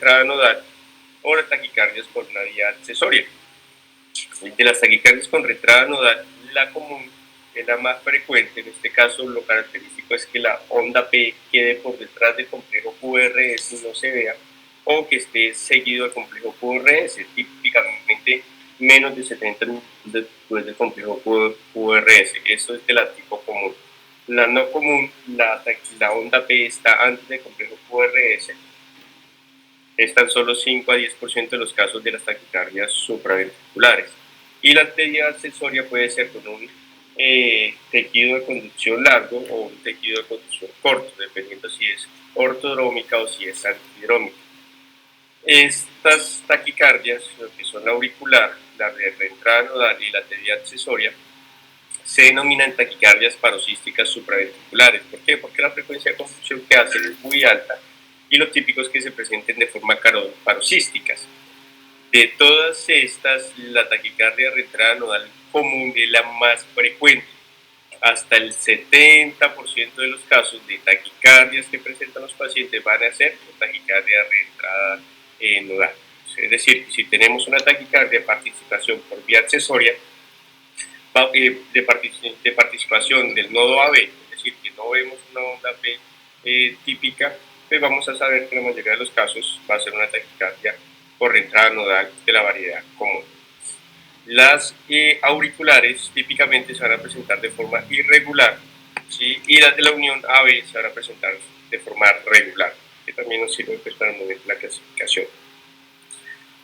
entrada nodal o las taquicardias por una vía accesoria. De las taquicardias con reentrada nodal, la común es la más frecuente. En este caso, lo característico es que la onda P quede por detrás del complejo QRS y no se vea, o que esté seguido del complejo QRS, típicamente menos de 70 minutos después del complejo QRS. Eso es de la tipo común. La no común, la onda P está antes del complejo QRS. Es tan solo 5 a 10% de los casos de las taquicardias supraventriculares. Y la teoría accesoria puede ser con un tejido de conducción largo o un tejido de conducción corto, dependiendo si es ortodrómica o si es antidrómica. Estas taquicardias, lo que son la auricular, la reentrada nodal y la teoría accesoria, se denominan taquicardias paroxísticas supraventriculares. ¿Por qué? Porque la frecuencia de conducción que hacen es muy alta y lo típico es que se presenten de forma paroxísticas. De todas estas, la taquicardia reentrada nodal común es la más frecuente. Hasta el 70% de los casos de taquicardias que presentan los pacientes van a ser taquicardia reentrada nodal. Es decir, si tenemos una taquicardia de participación por vía accesoria, de participación del nodo AB, es decir, que no vemos una onda P típica, pues vamos a saber que en la mayoría de los casos va a ser una taquicardia por reentrada nodal de la variedad común. Las auriculares típicamente se van a presentar de forma irregular, ¿sí? Y las de la unión AB se van a presentar de forma regular, que también nos sirve pues, para el momento de la clasificación.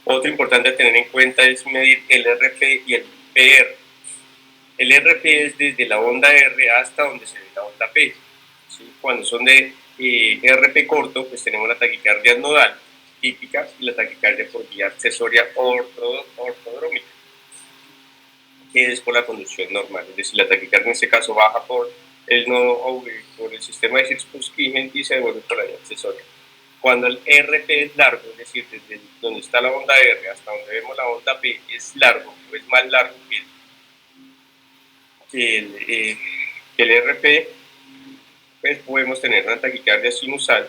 Otro importante a tener en cuenta es medir el RP y el PR. El RP es desde la onda R hasta donde se ve la onda P. ¿Sí? Cuando son de RP corto, pues tenemos la taquicardia nodal típica y la taquicardia por vía accesoria ortodrómica, que es por la conducción normal. Es decir, la taquicardia en este caso baja por el nodo por el sistema de Hirschsprung y se devuelve por la vía accesoria. Cuando el RP es largo, es decir, desde donde está la onda R hasta donde vemos la onda P es largo, o es más largo que el RP, pues podemos tener una taquicardia sinusal,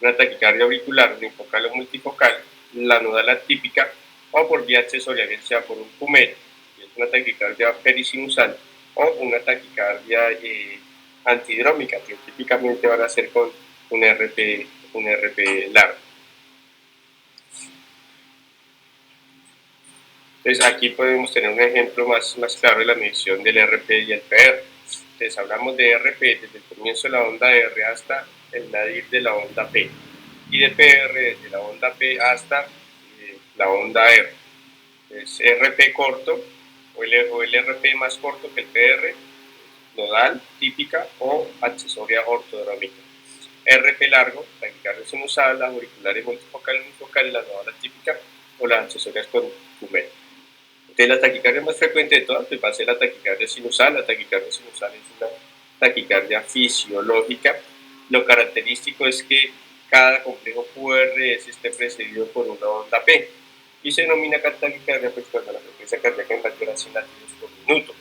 una taquicardia auricular, unifocal o multifocal, la nodal atípica, o por vía accesoria, bien sea por un PUMET, que es una taquicardia perisinusal, o una taquicardia antidrómica, que típicamente van a ser con un RP largo. Entonces aquí podemos tener un ejemplo más claro de la medición del RP y el PR. Entonces hablamos de RP desde el comienzo de la onda R hasta el nadir de la onda P, y de PR desde la onda P hasta la onda R. Entonces RP corto o el RP más corto que el PR, nodal, típica o accesoria ortodrómica. RP largo, taquicardia sinusal, las auriculares multifocales, unifocales, la nodal típica o las accesorias con PUMET. Entonces la taquicardia más frecuente de todas pues, va a ser la taquicardia sinusal. La taquicardia sinusal es una taquicardia fisiológica. Lo característico es que cada complejo QRS esté precedido por una onda P y se denomina taquicardia pues, cuando la frecuencia cardíaca es mayor a 100 latidos por minuto.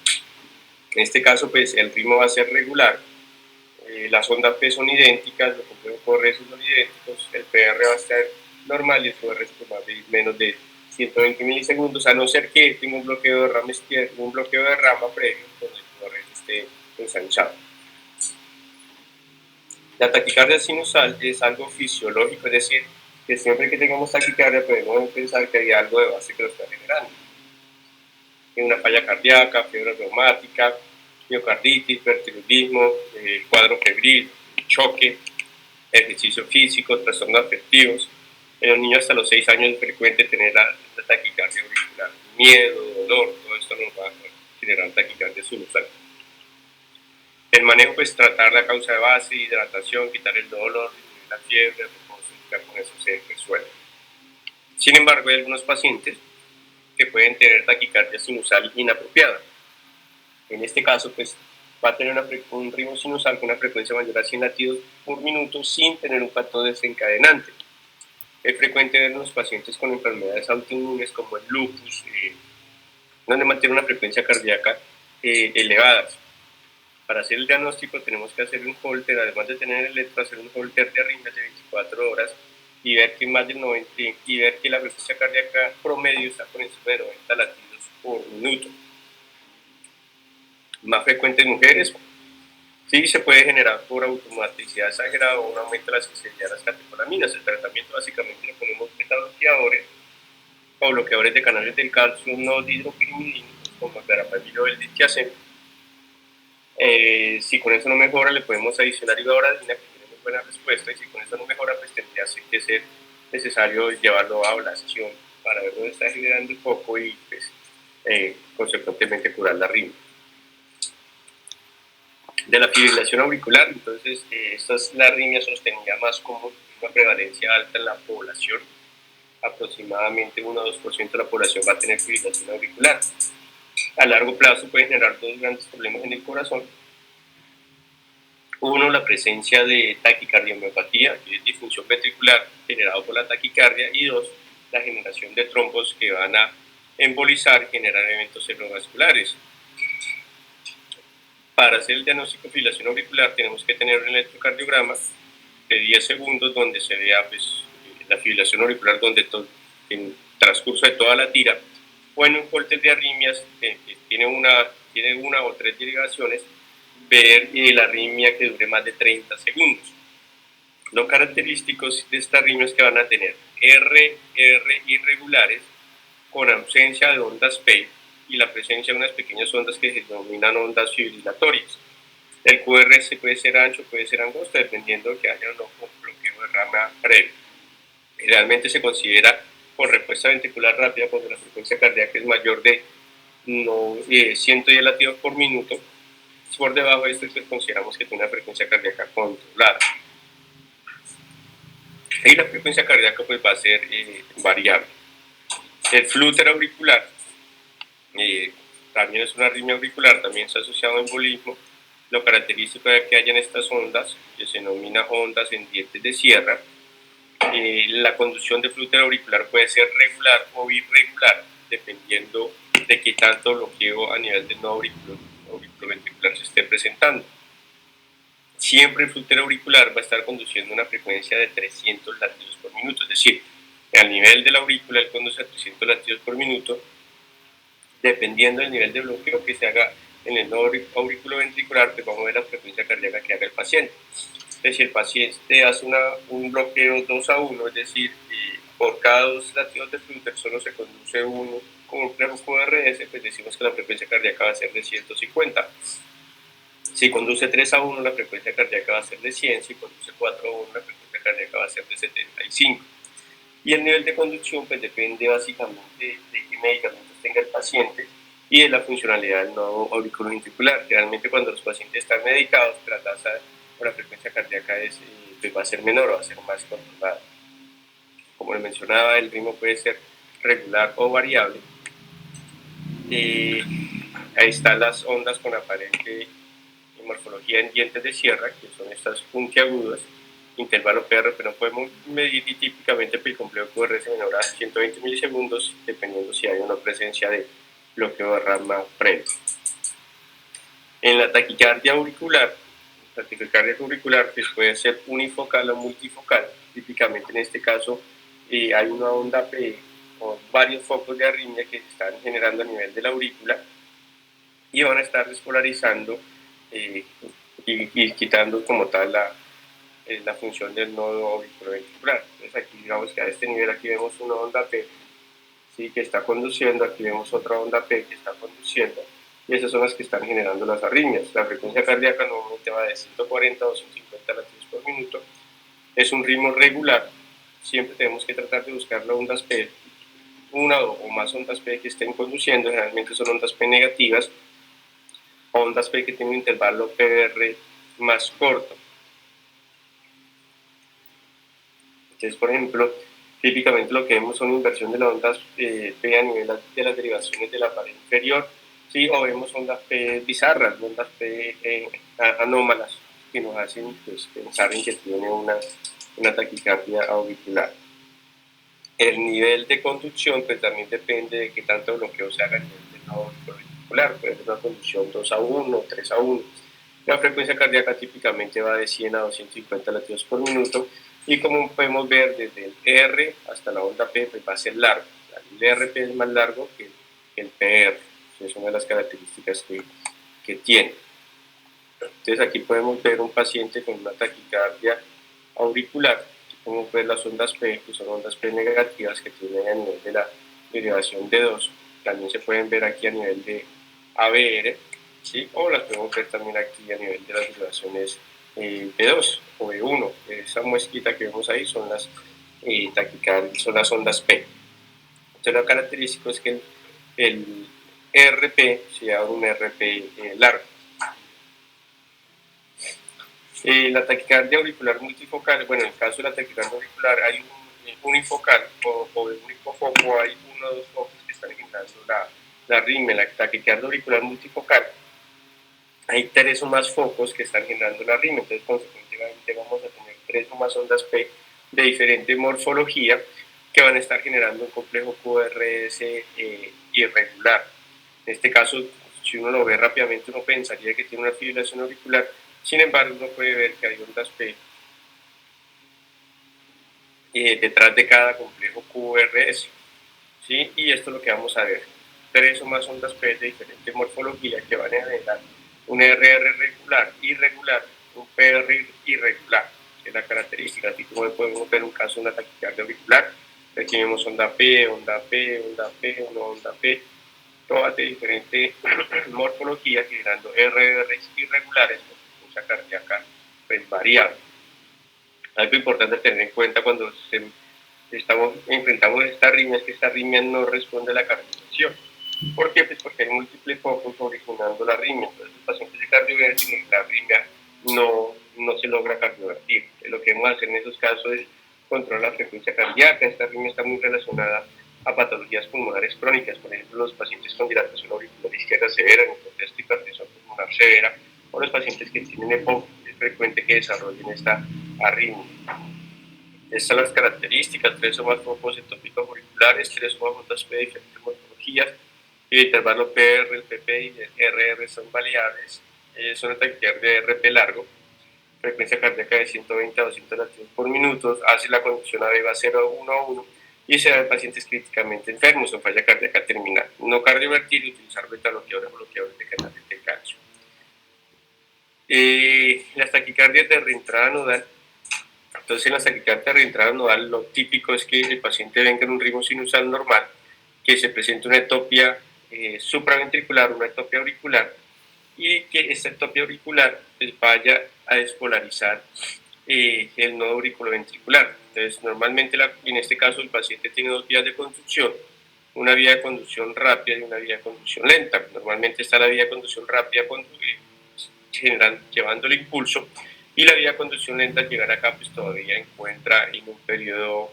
En este caso pues el ritmo va a ser regular, las ondas P son idénticas, los complejos QRS son idénticos, el PR va a estar normal y el QRS pues, va a medir menos de 120 milisegundos, a no ser que tenga un bloqueo de rama izquierda, un bloqueo de rama previo donde el QRS esté ensanchado. La taquicardia sinusal es algo fisiológico, es decir, que siempre que tengamos taquicardia podemos pensar que hay algo de base que lo está generando. Una falla cardíaca, fiebre reumática, miocarditis, hipertiroidismo, cuadro febril, choque, ejercicio físico, trastornos afectivos. En los niños hasta los 6 años es frecuente tener la taquicardia auricular. Miedo, dolor, todo esto nos va a generar taquicardia sinusal. El manejo, pues tratar la causa de base, hidratación, quitar el dolor, disminuir la fiebre, reposo, y ya con eso se resuelve. Sin embargo, hay algunos pacientes que pueden tener taquicardia sinusal inapropiada. En este caso, pues va a tener un ritmo sinusal con una frecuencia mayor a 100 latidos por minuto sin tener un factor desencadenante. Es frecuente ver en los pacientes con enfermedades autoinmunes como el lupus, donde mantiene una frecuencia cardíaca elevada. Para hacer el diagnóstico tenemos que hacer un holter, además de tener el electro, hacer un holter de arritmias de 24 horas y ver que más del 90 y ver que la frecuencia cardíaca promedio está por encima de 90 latidos por minuto. Más frecuente en mujeres, sí se puede generar por automaticidad exagerada o un aumento de la sensibilidad de las catecolaminas. El tratamiento básicamente lo ponemos beta bloqueadores o bloqueadores de canales del calcio no dihidropirimidínicos como el verapamil o el litiazem. Si con eso no mejora, le podemos adicionar ivaroradina, que tiene muy buena respuesta, y si con eso no mejora, pues tendría que ser necesario llevarlo a ablación para ver dónde está generando el foco y pues, consecuentemente curar la arritmia. De la fibrilación auricular, entonces esta es la arritmia sostenida más común, una prevalencia alta en la población, aproximadamente 1 o 2% de la población va a tener fibrilación auricular. A largo plazo puede generar dos grandes problemas en el corazón. Uno, la presencia de taquicardiomopatía, que es disfunción ventricular generada por la taquicardia, y dos, la generación de trombos que van a embolizar y generar eventos cerebrovasculares. Para hacer el diagnóstico de fibrilación auricular tenemos que tener un electrocardiograma de 10 segundos donde se vea pues, la fibrilación auricular donde en el transcurso de toda la tira, o en un holter de arritmias que tiene una o tres derivaciones, ver la arritmia que dure más de 30 segundos. Lo característicos de estas arritmias que van a tener R irregulares con ausencia de ondas P y la presencia de unas pequeñas ondas que se denominan ondas fibrilatorias. El QRS puede ser ancho, puede ser angosto, dependiendo de que haya o no un bloqueo de rama previo. Realmente se considera con respuesta ventricular rápida cuando la frecuencia cardíaca es mayor de 110 latidos por minuto. Por debajo de esto, pues consideramos que tiene una frecuencia cardíaca controlada. Y la frecuencia cardíaca pues va a ser variable. El flúter auricular también es una arritmia auricular, también está asociado a embolismo. Lo característico es que hayan estas ondas, que se denomina ondas en dientes de sierra. La conducción de flúter auricular puede ser regular o irregular, dependiendo de qué tanto bloqueo a nivel del nodo auriculoventricular se esté presentando. Siempre el flúter auricular va a estar conduciendo a una frecuencia de 300 latidos por minuto, es decir, al nivel de la aurícula él conduce a 300 latidos por minuto, dependiendo del nivel de bloqueo que se haga en el nodo auriculoventricular, pues vamos a ver la frecuencia cardíaca que haga el paciente. Entonces, si el paciente hace un bloqueo 2 a 1, es decir, por cada 2 latidos de flúter solo se conduce uno con un complejo QRS, pues decimos que la frecuencia cardíaca va a ser de 150. Si conduce 3 a 1, la frecuencia cardíaca va a ser de 100, si conduce 4 a 1, la frecuencia cardíaca va a ser de 75. Y el nivel de conducción pues depende básicamente de qué medicamentos tenga el paciente y de la funcionalidad del nodo auriculoventricular. Realmente cuando los pacientes están medicados, la tasa o la frecuencia cardíaca pues va a ser menor o va a ser más controlada. Como les mencionaba, el ritmo puede ser regular o variable. Ahí están las ondas con aparente morfología en dientes de sierra, que son estas puntiagudas, intervalo PR, pero no podemos medir y típicamente el complejo QRS menor a 120 milisegundos, dependiendo si hay una presencia de bloqueo de rama previo. En la taquicardia auricular, la taquicardia auricular pues puede ser unifocal o multifocal. Típicamente en este caso hay una onda P o varios focos de arritmia que se están generando a nivel de la aurícula y van a estar despolarizando y quitando como tal la función del nodo auriculoventricular. Entonces aquí digamos que a este nivel aquí vemos una onda P, ¿sí?, que está conduciendo, aquí vemos otra onda P que está conduciendo, y esas son las que están generando las arritmias. La frecuencia cardíaca normalmente va de 140 a 250 latidos por minuto. Es un ritmo regular, siempre tenemos que tratar de buscar las ondas P, una o más ondas P que estén conduciendo, generalmente son ondas P negativas, ondas P que tienen un intervalo PR más corto. Entonces, por ejemplo, típicamente lo que vemos son inversión de las ondas P a nivel de las derivaciones de la pared inferior, ¿sí? O vemos ondas P bizarras, ondas P anómalas, que nos hacen pues, pensar en que tiene una taquicardia auricular. El nivel de conducción pues, también depende de qué tanto bloqueo se haga a nivel del nodo auricular, puede ser una conducción 2 a 1, 3 a 1. La frecuencia cardíaca típicamente va de 100 a 250 latidos por minuto, y como podemos ver desde el R hasta la onda P pues va a ser largo. El RP es más largo que el PR, es una de las características que tiene. Entonces aquí podemos ver un paciente con una taquicardia auricular, podemos ver las ondas P, que son ondas P negativas que tienen a nivel de la derivación D2, también se pueden ver aquí a nivel de ABR, ¿sí? O las podemos ver también aquí a nivel de las derivaciones B2 o B1. Esa muesquita que vemos ahí son las taquicardias, son las ondas P. Entonces lo característico es que el RP sea un RP largo. La taquicardia auricular multifocal, bueno, en el caso de la taquicardia auricular hay un unifocal o de un único foco, hay uno o dos focos que están generando la arritmia. La taquicardia auricular multifocal, hay tres o más focos que están generando la arritmia, entonces consecuentemente vamos a tener tres o más ondas P de diferente morfología que van a estar generando un complejo QRS irregular. En este caso, si uno lo ve rápidamente, uno pensaría que tiene una fibrilación auricular. Sin embargo, uno puede ver que hay ondas P detrás de cada complejo QRS, ¿sí? Y esto es lo que vamos a ver. Tres o más ondas P de diferente morfología que van a generar un RR regular, irregular, un PR irregular, que es la característica. Aquí como podemos ver un caso de una taquicardia auricular. Aquí vemos onda P, onda P, onda P, onda P, todas de diferente morfología generando RRs irregulares, mucha cardíaca pues, variable. Algo importante a tener en cuenta cuando enfrentamos esta arritmia es que esta arritmia no responde a la cardiovección. ¿Por qué? Pues porque hay múltiples focos originando la arritmia. Entonces, los pacientes de cardiovertir, la arritmia no se logra cardiovertir. Lo que debemos hacer en esos casos es controlar la frecuencia cardíaca. Esta arritmia está muy relacionada a patologías pulmonares crónicas, por ejemplo, los pacientes con dilatación auricular izquierda severa, neumocrestia y hipertensión pulmonar severa, o los pacientes que tienen EPOC, es frecuente que desarrollen esta arritmia. Estas son las características: tres o más focos ectópicos auriculares, tres o más ondas P de diferentes morfologías, y el intervalo PR, el PP y el RR son variables. Es una taquicardia de RP largo, frecuencia cardíaca de 120 a 200 latidos por minuto, hace la conducción a VEVA 0,1 y se da en pacientes críticamente enfermos o falla cardíaca terminal. No cardiovertir y utilizar beta-bloqueadores o bloqueadores de canales de calcio. Las taquicardias de reentrada nodal. Entonces, en la taquicardia de reentrada nodal, lo típico es que el paciente venga en un ritmo sinusal normal, que se presente una ectopia supraventricular, una ectopia auricular, y que esta ectopia auricular pues, vaya a despolarizar el nodo auriculoventricular. Entonces, normalmente en este caso el paciente tiene dos vías de conducción, una vía de conducción rápida y una vía de conducción lenta. Normalmente está la vía de conducción rápida llevando el impulso, y la vía de conducción lenta al llegar acá pues todavía encuentra en un periodo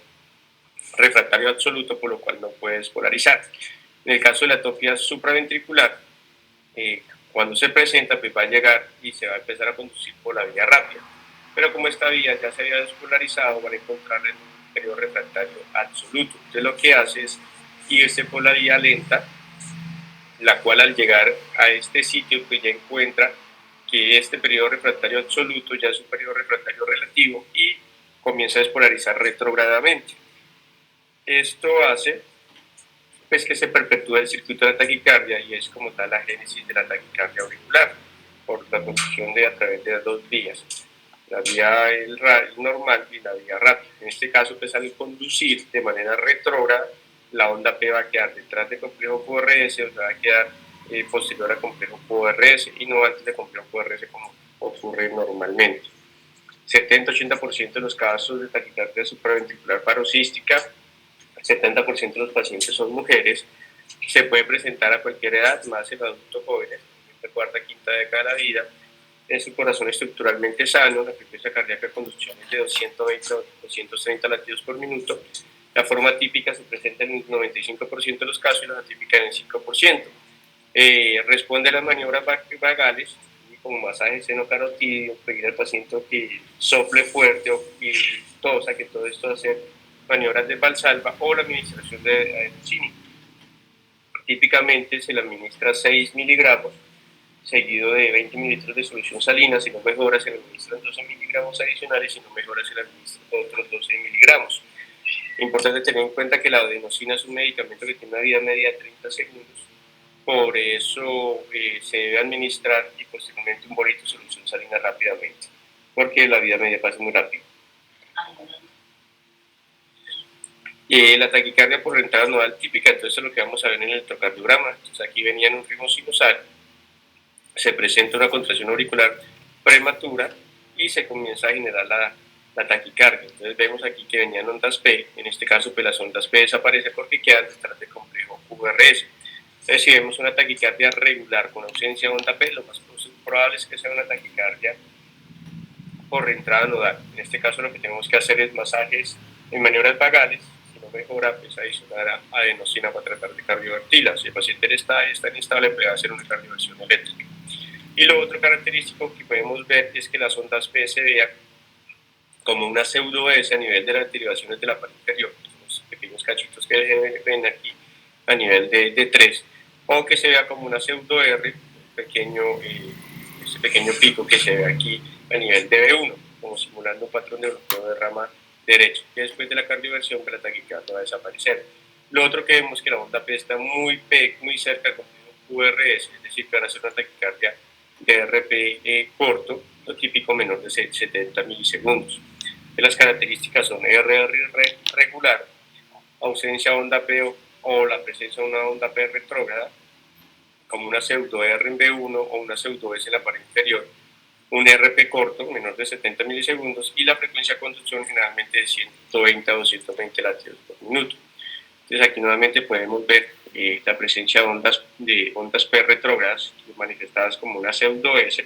refractario absoluto, por lo cual no puede despolarizar. En el caso de la atopia supraventricular, cuando se presenta pues va a llegar y se va a empezar a conducir por la vía rápida, pero como esta vía ya se había despolarizado, van a encontrarla en un periodo refractario absoluto. Entonces lo que hace es irse por la vía lenta, la cual al llegar a este sitio pues ya encuentra que este periodo refractario absoluto ya es un periodo refractario relativo y comienza a despolarizar retrógradamente. Esto hace pues que se perpetúa el circuito de la taquicardia y es como tal la génesis de la taquicardia auricular por la conducción a través de las dos vías, la vía normal y la vía rápida. En este caso pues al conducir de manera retrógrada, la onda P va a quedar detrás del complejo QRS, o sea, va a quedar posterior al complejo QRS y no antes del complejo QRS como ocurre normalmente. 70-80% de los casos de taquicardia supraventricular paroxística, 70% de los pacientes son mujeres, se puede presentar a cualquier edad, más en adultos jóvenes, de cuarta, quinta década de la vida. En su corazón estructuralmente sano, la frecuencia cardíaca de conducción es de 220 a 230 latidos por minuto. La forma típica se presenta en el 95% de los casos y la atípica en el 5%. Responde a las maniobras vagales, como masaje seno-carotídeo, pedir al paciente que sople fuerte o que tosa, que todo esto hacer maniobras de Valsalva o la administración de adenosine. Típicamente se le administra 6 miligramos seguido de 20 mililitros de solución salina. Si no mejora, se le administran 12 miligramos adicionales. Si no mejora, se le administran otros 12 miligramos. Importante tener en cuenta que la adenosina es un medicamento que tiene una vida media de 30 segundos. Por eso se debe administrar y posteriormente un bolito de solución salina rápidamente, porque la vida media pasa muy rápido. La taquicardia por entrada nodal típica, entonces es lo que vamos a ver en el electrocardiograma. Entonces aquí venía en un ritmo sinusal, se presenta una contracción auricular prematura y se comienza a generar la taquicardia. Entonces vemos aquí que venían ondas P, en este caso pues las ondas P desaparecen porque quedan detrás del complejo QRS. Entonces si vemos una taquicardia regular con ausencia de onda P, lo más probable es que sea una taquicardia por entrada nodal. En este caso lo que tenemos que hacer es masajes en maniobras vagales. Si no mejora, pues adicionar adenosina para tratar de cardiovertirla. Si el paciente está inestable, puede hacer una cardioversión eléctrica. Y lo otro característico que podemos ver es que las ondas P se vean como una pseudo S a nivel de las derivaciones de la parte inferior, los pequeños cachitos que ven aquí a nivel de 3, o que se vea como una pseudo R, ese pequeño pico que se ve aquí a nivel de B1, como simulando un patrón de bloqueo de rama derecha, que después de la cardioversión la taquicardia va a desaparecer. Lo otro que vemos es que la onda P está muy cerca del QRS, es decir, que van a hacer una taquicardia de RP corto, lo típico menor de 70 milisegundos. Las características son RR regular, ausencia de onda P o la presencia de una onda P retrógrada, como una pseudo R en B1 o una pseudo S en la pared inferior, un RP corto, menor de 70 milisegundos, y la frecuencia de conducción generalmente de 120 a 220 latidos por minuto. Entonces aquí nuevamente podemos ver la presencia de ondas P retrógradas manifestadas como una pseudo S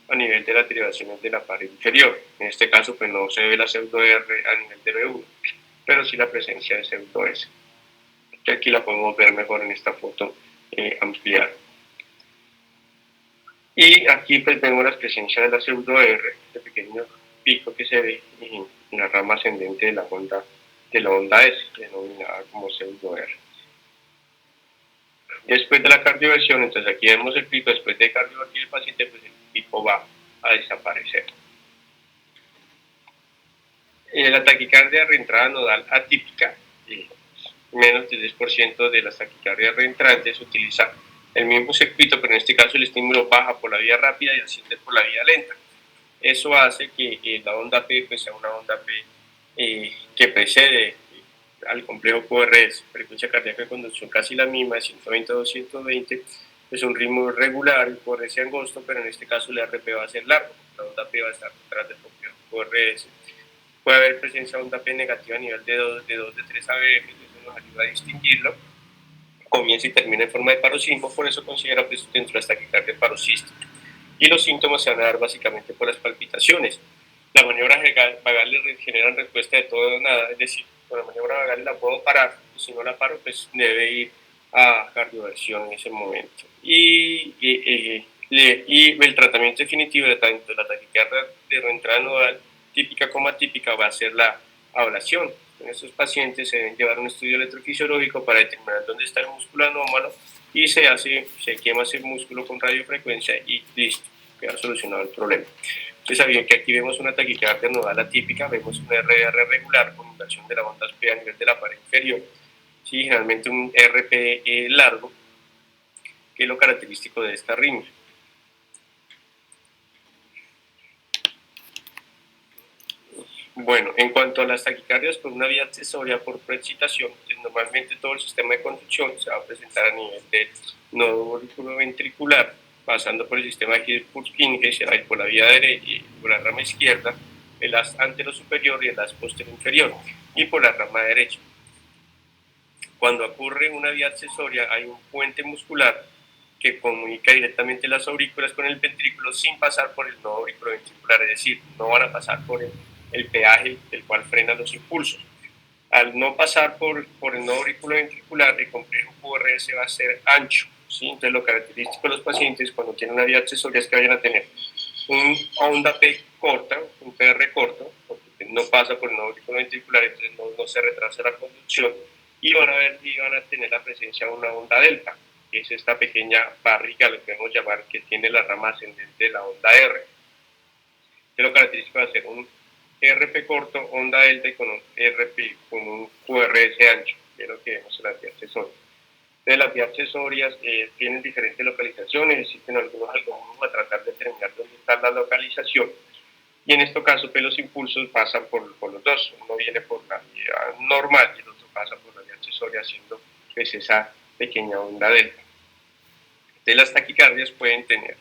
a nivel de las derivaciones de la pared inferior. En este caso pues no se ve la pseudo R a nivel de B1, pero sí la presencia de pseudo S, que aquí la podemos ver mejor en esta foto ampliada. Y aquí pues vemos la presencia de la pseudo R, este pequeño pico que se ve en la rama ascendente de la onda S, denominada como pseudo R. Después de la cardioversión, entonces aquí vemos el pico, después de cardiovertir el paciente, pues el pico va a desaparecer. La taquicardia reentrada nodal atípica, menos del 10% de las taquicardias reentrantes utiliza el mismo circuito, pero en este caso el estímulo baja por la vía rápida y asciende por la vía lenta. Eso hace que la onda P pues, sea una onda P que precede al complejo QRS, frecuencia cardíaca de conducción casi la misma, de 120 a 220, es un ritmo irregular, el QRS angosto, pero en este caso el RP va a ser largo, la onda P va a estar detrás del complejo QRS. Puede haber presencia de onda P negativa a nivel de 2, de 3 ABF, entonces nos ayuda a distinguirlo. Comienza y termina en forma de paroxismo, por eso considera pues, dentro de la taquicardia paroxística. Y los síntomas se van a dar básicamente por las palpitaciones. La maniobra vagal le generan respuesta de todo o nada, es decir, con la maniobra vagal la puedo parar, y si no la paro, pues debe ir a cardioversión en ese momento. Y el tratamiento definitivo de tanto la taquicardia de reentrada nodal típica como atípica va a ser la ablación. En estos pacientes se deben llevar un estudio electrofisiológico para determinar dónde está el músculo anómalo y se quema ese músculo con radiofrecuencia y listo, queda solucionado el problema. Ustedes sabían que aquí vemos una taquicardia nodal atípica, vemos una RR regular con inversión de la onda P a nivel de la pared inferior, sí, generalmente un RP largo, que es lo característico de esta arritmia. Bueno, en cuanto a las taquicardias por una vía accesoria por preexcitación, pues normalmente todo el sistema de conducción se va a presentar a nivel del nodo auriculoventricular, pasando por el sistema de Hillpurkinje, se va a ir por la vía derecha y por la rama izquierda, el as antero superior y el as posterior inferior, y por la rama derecha. Cuando ocurre una vía accesoria hay un puente muscular que comunica directamente las aurículas con el ventrículo sin pasar por el nodo auriculoventricular, es decir, no van a pasar por el peaje del cual frena los impulsos. Al no pasar por el nodo auriculoventricular, el complejo QRS va a ser ancho, ¿sí? Entonces lo característico de los pacientes cuando tienen una vía accesoria es que vayan a tener una onda P corta, un PR corto, porque no pasa por el nodo auriculoventricular, entonces no se retrasa la conducción, y van a tener la presencia de una onda delta. que es esta pequeña barriga, lo podemos llamar, que tiene la rama ascendente de la onda R. Que lo característico va a ser un RP corto, onda delta y con un RP, con un QRS ancho, que es lo que vemos en las vías accesorias. Entonces, las vías accesorias tienen diferentes localizaciones, existen algunos algoritmos a tratar de determinar dónde está la localización, y en este caso pues, los impulsos pasan por los dos, uno viene por la vía normal y el otro pasa por la vía accesoria, haciendo pues, esa pequeña onda delta. Entonces, las taquicardias pueden tener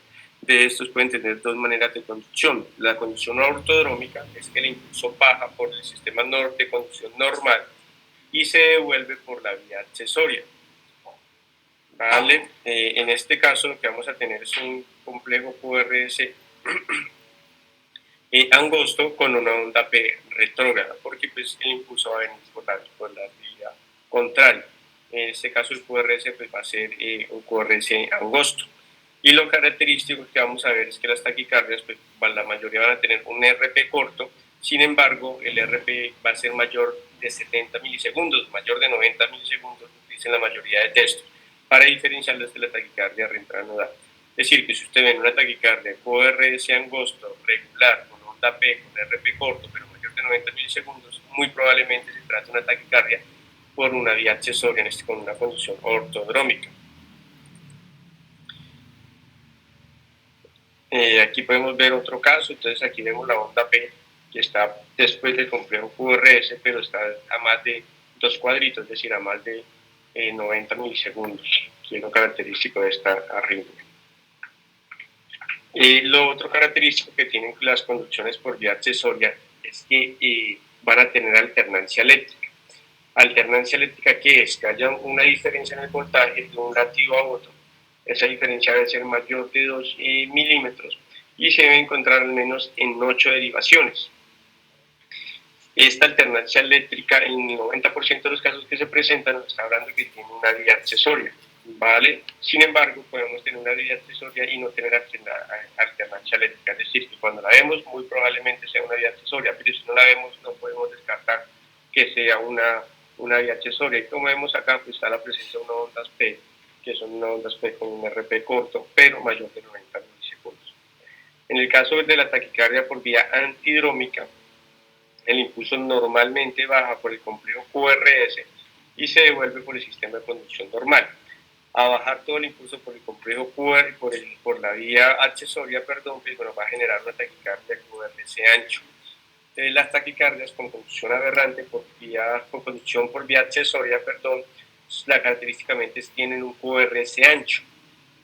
dos maneras de conducción. La conducción ortodrómica es que el impulso baja por el sistema norte, conducción normal, y se devuelve por la vía accesoria. ¿Vale? En este caso lo que vamos a tener es un complejo QRS angosto con una onda P retrógrada, porque pues, el impulso va a venir por la vía contraria. En este caso el QRS pues, va a ser un QRS angosto. Y lo característico que vamos a ver es que las taquicardias, pues, la mayoría van a tener un RP corto, sin embargo el RP va a ser mayor de 70 milisegundos, mayor de 90 milisegundos, dicen la mayoría de textos, para diferenciarlas de la taquicardia retranodal. Es decir, que si usted ve una taquicardia QRS angosto, regular, con onda P, con RP corto, pero mayor de 90 milisegundos, muy probablemente se trata de una taquicardia por una vía accesoria, con una conducción ortodrómica. Aquí podemos ver otro caso, entonces aquí vemos la onda P, que está después del complejo QRS, pero está a más de 2 cuadritos, es decir, a más de 90 milisegundos, que es lo característico de esta arritmia. Lo otro característico que tienen las conducciones por vía accesoria es que van a tener alternancia eléctrica. Alternancia eléctrica, ¿qué es? Que haya una diferencia en el voltaje de un latido a otro. Esa diferencia debe ser mayor de 2 milímetros y se debe encontrar al menos en 8 derivaciones. Esta alternancia eléctrica, en el 90% de los casos que se presentan, nos está hablando que tiene una vía accesoria, ¿vale? Sin embargo, podemos tener una vía accesoria y no tener alternancia eléctrica, es decir, que cuando la vemos, muy probablemente sea una vía accesoria, pero si no la vemos, no podemos descartar que sea una vía accesoria. Y como vemos acá, pues está la presencia de unas ondas P, que son unas ondas P con un RP corto, pero mayor de 90 milisegundos. En el caso de la taquicardia por vía antidrómica, el impulso normalmente baja por el complejo QRS y se devuelve por el sistema de conducción normal. A bajar todo el impulso por el complejo QR, por la vía accesoria, perdón, pues bueno, va a generar una taquicardia QRS ancho. Entonces, las taquicardias con conducción aberrante con conducción por vía accesoria, perdón, característicamente tienen un QRS ancho,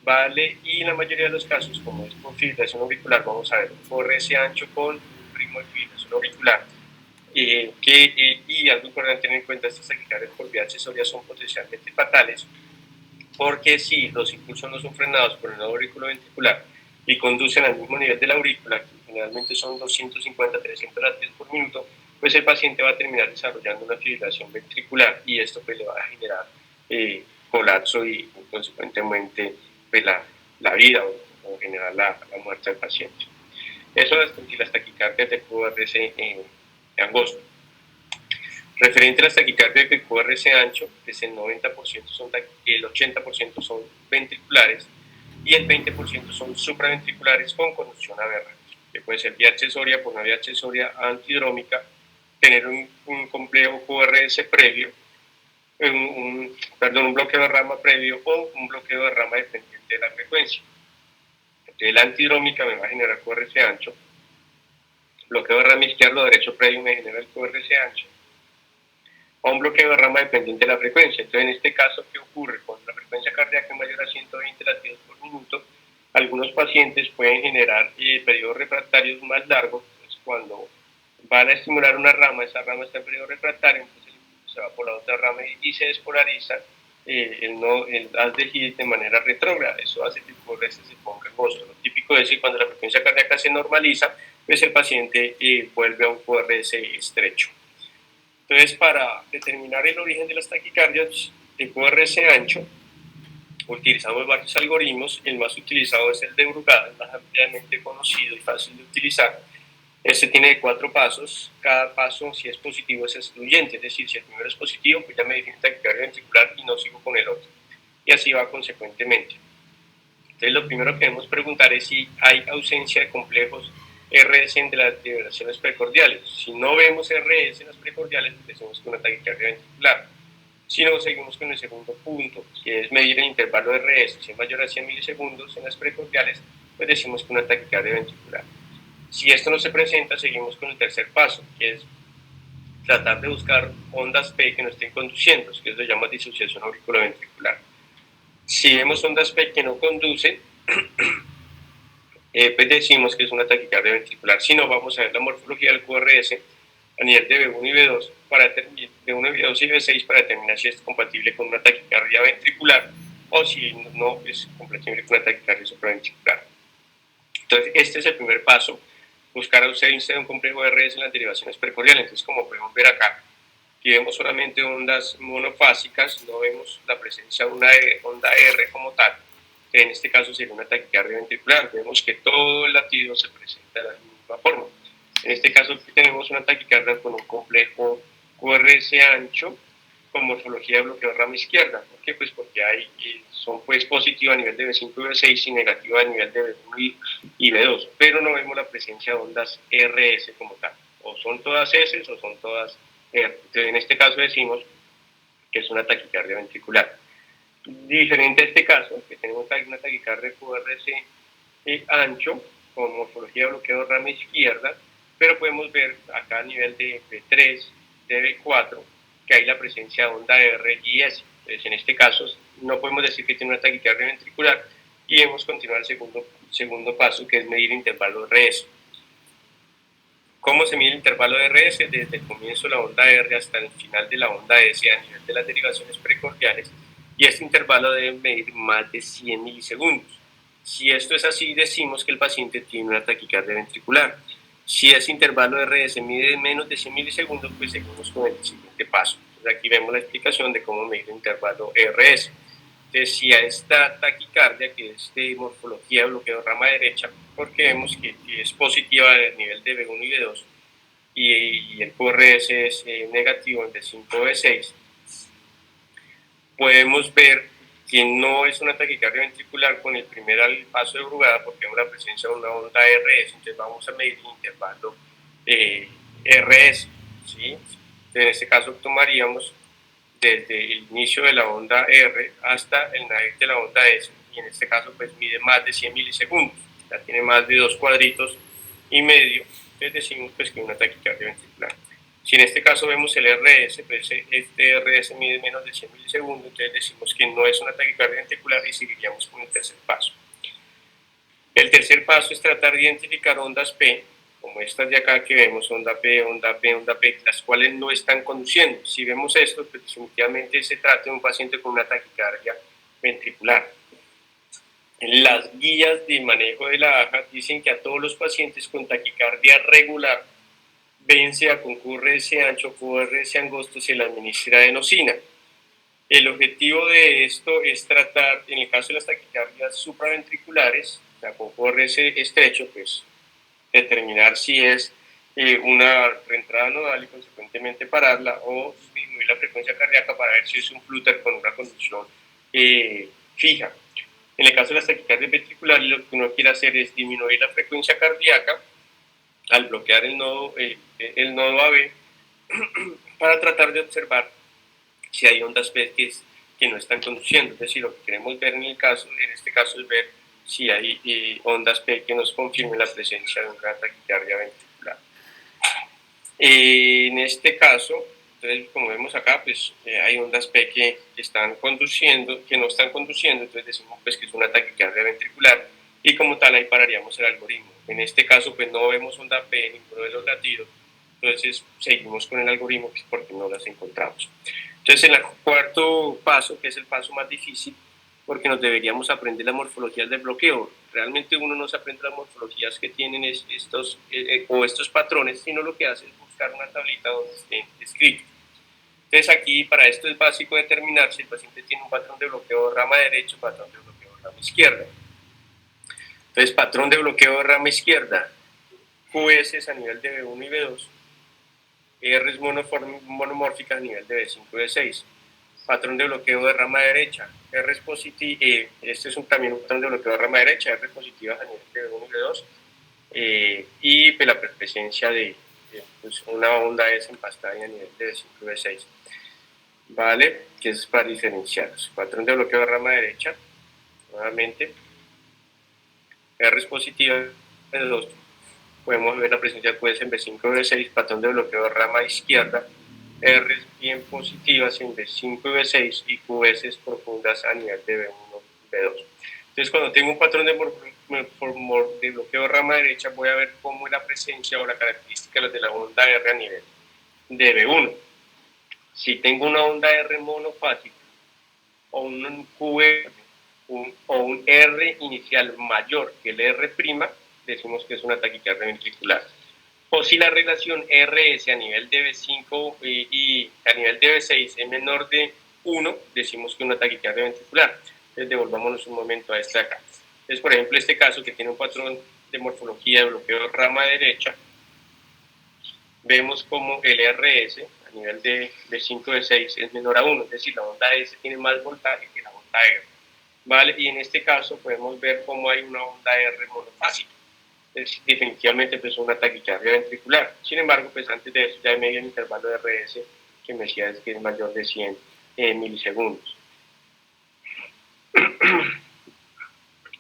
¿vale? Y en la mayoría de los casos, como es por fibrilación auricular, vamos a ver un QRS ancho con un ritmo de fibrilación auricular. Y algo importante tener en cuenta, estas taquicardias por vía accesoria son potencialmente fatales, porque si los impulsos no son frenados por el aurículo ventricular y conducen al mismo nivel de la aurícula, que generalmente son 250-300 latidos por minuto, pues el paciente va a terminar desarrollando una fibrilación ventricular y esto pues le va a generar colapso y consecuentemente pues, la vida o generar la muerte del paciente. Eso es las taquicardias de QRS angosto. Referente a las taquicardias de QRS ancho, pues el 80% son ventriculares y el 20% son supraventriculares con conducción aberrante, que puede ser vía accesoria por una vía accesoria antidrómica, tener un complejo QRS previo, un bloqueo de rama previo o un bloqueo de rama dependiente de la frecuencia. Entonces la antidrómica me va a generar QRS ancho, bloqueo de rama izquierdo o derecho previo me genera el QRS ancho, a un bloqueo de rama dependiente de la frecuencia. Entonces, en este caso, ¿qué ocurre? Cuando la frecuencia cardíaca es mayor a 120 latidos por minuto, algunos pacientes pueden generar periodos refractarios más largos. Entonces, cuando van a estimular una rama, esa rama está en periodo refractario, entonces el impulso se va por la otra rama y se despolariza el aldehído de manera retrógrada. Eso hace que el QRS se ponga angosto. Lo típico es que cuando la frecuencia cardíaca se normaliza, pues el paciente vuelve a un QRS estrecho. Entonces, para determinar el origen de las taquicardias de QRS ancho, utilizamos varios algoritmos. El más utilizado es el de Brugada, el más ampliamente conocido y fácil de utilizar. Este tiene 4 pasos. Cada paso, si es positivo, es excluyente. Es decir, si el primero es positivo, pues ya me define taquicardia ventricular y no sigo con el otro. y así va consecuentemente. Entonces lo primero que debemos preguntar es si hay ausencia de complejos RS en las vibraciones precordiales. Si no vemos RS en las precordiales, pues decimos que una taquicardia ventricular. Si no, seguimos con el segundo punto, que es medir el intervalo de RS. Si es mayor a 100 milisegundos en las precordiales, pues decimos que una taquicardia ventricular. Si esto no se presenta, seguimos con el tercer paso, que es tratar de buscar ondas P que no estén conduciendo, que eso se llama disociación auriculoventricular. Si vemos ondas P que no conducen, pues decimos que es una taquicardia ventricular. Si no, vamos a ver la morfología del QRS a nivel de B1 y B2, de 1 y B2 y B6 para determinar si es compatible con una taquicardia ventricular o si no es compatible con una taquicardia supraventricular. Entonces, este es el primer paso, buscar ausencia de un complejo RS en las derivaciones precordiales. Entonces, como podemos ver acá, aquí vemos solamente ondas monofásicas, no vemos la presencia de una onda R como tal, que en este caso sería una taquicardia ventricular. Vemos que todo el latido se presenta de la misma forma. En este caso aquí tenemos una taquicardia con un complejo QRS ancho con morfología de bloqueo de rama izquierda. ¿Por qué? Pues porque son pues positivas a nivel de B5 y B6 y negativas a nivel de B1 y B2, pero no vemos la presencia de ondas RS como tal. O son todas S o son todas R. Entonces en este caso decimos que es una taquicardia ventricular. Diferente a este caso, que tenemos una taquicardia QRS ancho con morfología de bloqueo de rama izquierda, pero podemos ver acá a nivel de B3, de B4, que hay la presencia de onda R y S. Entonces, en este caso, no podemos decir que tiene una taquicardia ventricular y debemos continuar el segundo paso, que es medir el intervalo RS. ¿Cómo se mide el intervalo de RS? Desde el comienzo de la onda R hasta el final de la onda S a nivel de las derivaciones precordiales, y este intervalo debe medir más de 100 milisegundos. Si esto es así, decimos que el paciente tiene una taquicardia ventricular. Si ese intervalo de RS mide menos de 100 milisegundos, pues seguimos con el siguiente paso. Entonces aquí vemos la explicación de cómo medir el intervalo RS. Entonces, si a esta taquicardia, que es de morfología de bloqueo de rama derecha, porque vemos que es positiva a nivel de B1 y B2, y el QRS es negativo en B5 o B6, podemos ver que no es una taquicardia ventricular con el primer paso de Brugada, porque vemos la presencia de una onda RS. Entonces vamos a medir el intervalo RS, ¿sí? Entonces, en este caso tomaríamos desde el inicio de la onda R hasta el nadir de la onda S, y en este caso pues mide más de 100 milisegundos, ya tiene más de 2,5 cuadritos, entonces decimos pues que es una taquicardia ventricular. Si en este caso vemos el RS, pues este RS mide menos de 100 milisegundos, entonces decimos que no es una taquicardia ventricular y seguiríamos con el tercer paso. El tercer paso es tratar de identificar ondas P, como estas de acá que vemos, onda P, onda P, onda P, las cuales no están conduciendo. Si vemos esto, pues definitivamente se trata de un paciente con una taquicardia ventricular. Las guías de manejo de la AJA dicen que a todos los pacientes con taquicardia regular, bien sea con QRS ancho o QRS angosto, se le administra adenosina. El objetivo de esto es tratar, en el caso de las taquicardias supraventriculares, o sea, con QRS estrecho, pues determinar si es una reentrada nodal y consecuentemente pararla, o disminuir la frecuencia cardíaca para ver si es un flúter con una conducción fija. En el caso de las taquicardias ventriculares, lo que uno quiere hacer es disminuir la frecuencia cardíaca al bloquear el nodo AB para tratar de observar si hay ondas P que no están conduciendo. Es decir, lo que queremos ver en este caso es ver si hay ondas P que nos confirmen la presencia de una taquicardia ventricular. En este caso, entonces, como vemos acá, pues hay ondas P que están conduciendo, que no están conduciendo, entonces decimos pues que es una taquicardia ventricular, y como tal ahí pararíamos el algoritmo. En este caso pues no vemos onda P en ninguno de los latidos, entonces seguimos con el algoritmo pues, porque no las encontramos. Entonces en el cuarto paso, que es el paso más difícil, porque nos deberíamos aprender las morfologías del bloqueo. Realmente uno no se aprende las morfologías que tienen estos patrones, sino lo que hace es buscar una tablita donde estén escritos. Entonces aquí para esto es básico determinar si el paciente tiene un patrón de bloqueo de rama derecha o patrón de bloqueo de rama izquierda. Entonces patrón de bloqueo de rama izquierda, QS a nivel de B1 y B2, R monomórficas a nivel de B5 y B6. patrón de bloqueo de rama derecha, R es positivo, este es también un patrón de bloqueo de rama derecha, R positivas a nivel de B1 y B2, y pues, la presencia de pues, una onda S empastada a nivel de B5 y B6, ¿vale? Que es para diferenciar. Patrón de bloqueo de rama derecha, nuevamente, R es positiva, B2, podemos ver la presencia de QS en B5 y B6, patrón de bloqueo de rama izquierda, R bien positivas en B5 y B6 y QS profundas a nivel de B1 y B2. Entonces, cuando tengo un patrón de bloqueo de rama derecha, voy a ver cómo es la presencia o la característica de la onda R a nivel de B1. Si tengo una onda R monofásica o un QR o un R inicial mayor que el R', decimos que es una taquicardia ventricular. O si la relación RS a nivel de B5 y a nivel de B6 es menor de 1, decimos que es una taquicardia ventricular. Entonces devolvámonos un momento a esta acá. Entonces, por ejemplo, este caso que tiene un patrón de morfología de bloqueo de rama derecha, vemos como el RS a nivel de B5 B6 es menor a 1, es decir, la onda S tiene más voltaje que la onda R, ¿vale? Y en este caso podemos ver cómo hay una onda R monofásica. Es definitivamente pues, una taquicardia ventricular. Sin embargo, pues antes de eso ya hay medio intervalo de RS que me decía que es mayor de 100 milisegundos.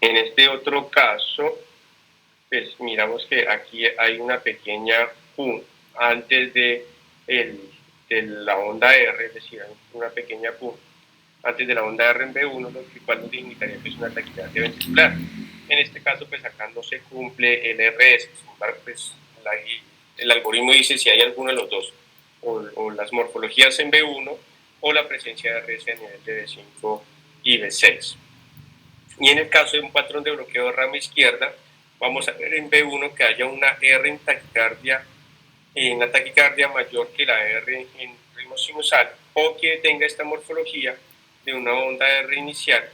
En este otro caso, pues miramos que aquí hay una pequeña Q antes de la onda R, es decir, hay una pequeña Q antes de la onda R en B1, lo cual nos indicaría que es una taquicardia ventricular. En este caso, pues acá no se cumple el RS, sin embargo, pues el algoritmo dice si hay alguno de los dos, o las morfologías en B1 o la presencia de RS a nivel de B5 y B6. Y en el caso de un patrón de bloqueo de rama izquierda, vamos a ver en B1 que haya una R en taquicardia, una taquicardia mayor que la R en ritmo sinusal, o que tenga esta morfología de una onda R inicial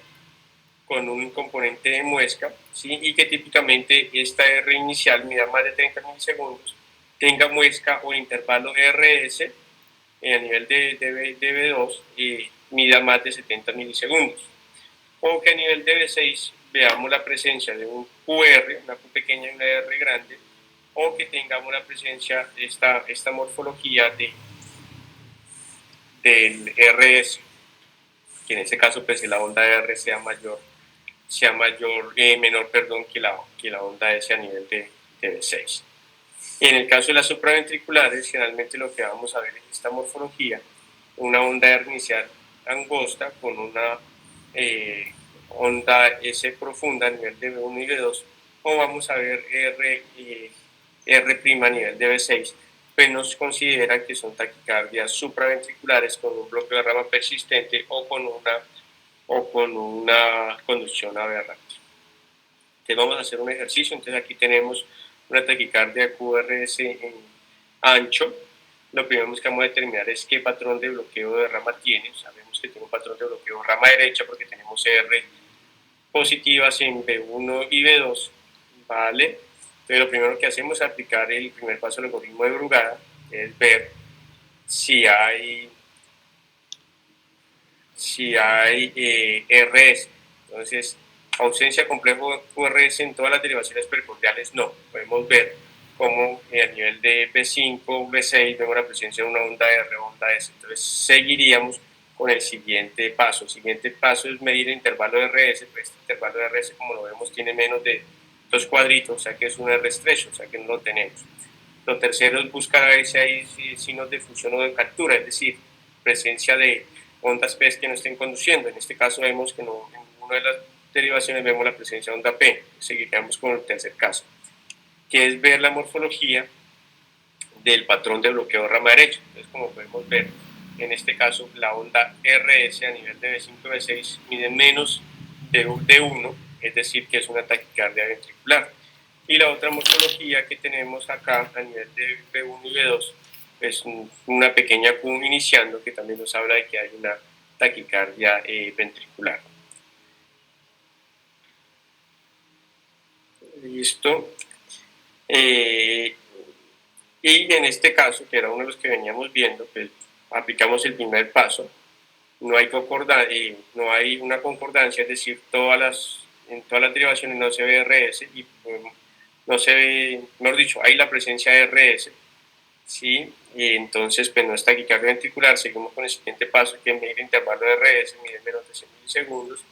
con un componente de muesca, ¿sí? Y que típicamente esta R inicial mida más de 30 milisegundos, tenga muesca o intervalo RS a nivel de B2 mida más de 70 milisegundos. O que a nivel de B6 veamos la presencia de un QR, una Q pequeña y una R grande, o que tengamos la presencia de esta morfología del RS, que en este caso pues la onda R sea menor que la onda S a nivel de B6. Y en el caso de las supraventriculares, generalmente lo que vamos a ver es esta morfología, una onda R inicial angosta con una onda S profunda a nivel de B1 y B2, o vamos a ver R' a nivel de B6, pues nos considera que son taquicardias supraventriculares con un bloqueo de rama persistente o con una conducción aberrante. Entonces vamos a hacer un ejercicio. Entonces aquí tenemos una taquicardia QRS en ancho. Lo primero que vamos a determinar es qué patrón de bloqueo de rama tiene. Sabemos que tiene un patrón de bloqueo de rama derecha porque tenemos R positivas en B1 y B2, ¿vale? Entonces lo primero que hacemos es aplicar el primer paso del algoritmo de Brugada, que es ver si hay RS. Entonces, ausencia complejo QRS en todas las derivaciones pericordiales, no. Podemos ver cómo a nivel de B5, B6, vemos la presencia de una onda R, onda S. Entonces, seguiríamos con el siguiente paso. El siguiente paso es medir el intervalo de RS. Pues este intervalo de RS, como lo vemos, tiene menos de 2 cuadritos, o sea que es un R estrecho, o sea que no lo tenemos. Lo tercero es buscar a ver si hay signos de fusión o de captura, es decir, presencia de ondas P que no estén conduciendo. En este caso vemos que no, en ninguna de las derivaciones vemos la presencia de onda P. Seguiríamos con el tercer caso, que es ver la morfología del patrón de bloqueo de rama derecha. Entonces, como podemos ver, en este caso la onda RS a nivel de B5 y B6 mide menos de 1, es decir, que es una taquicardia ventricular. Y la otra morfología que tenemos acá a nivel de B1 y B2 es una pequeña Q iniciando, que también nos habla de que hay una taquicardia ventricular. Listo. Y en este caso, que era uno de los que veníamos viendo, pues aplicamos el primer paso, no hay una concordancia, es decir, en todas las derivaciones no se ve RS y no se ve, mejor dicho, hay la presencia de RS, ¿sí? Y entonces, pues no es taquicardia ventricular. Seguimos con el siguiente paso, que es medir el intervalo de RS, mide menos de 100 milisegundos.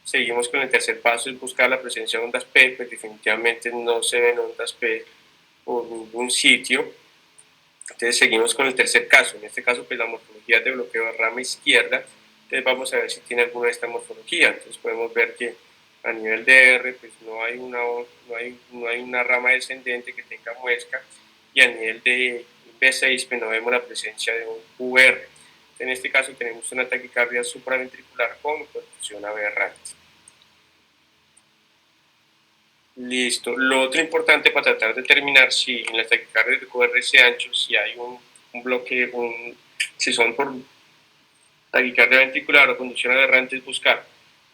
Seguimos con el tercer paso, es buscar la presencia de ondas P, pues definitivamente no se ven ondas P por ningún sitio. Entonces seguimos con el tercer caso. En este caso, pues la morfología de bloqueo de rama izquierda. Entonces vamos a ver si tiene alguna de esta morfología. Entonces podemos ver que a nivel de R, pues no hay una rama descendente que tenga muesca, y a nivel de B6, pues no vemos la presencia de un QR. En este caso tenemos una taquicardia supraventricular con perfusión aberrante. Listo. Lo otro importante para tratar de determinar si en las taquicardias de QRS ancho, si hay un bloqueo, si son por taquicardia ventricular o conducción aberrante, es buscar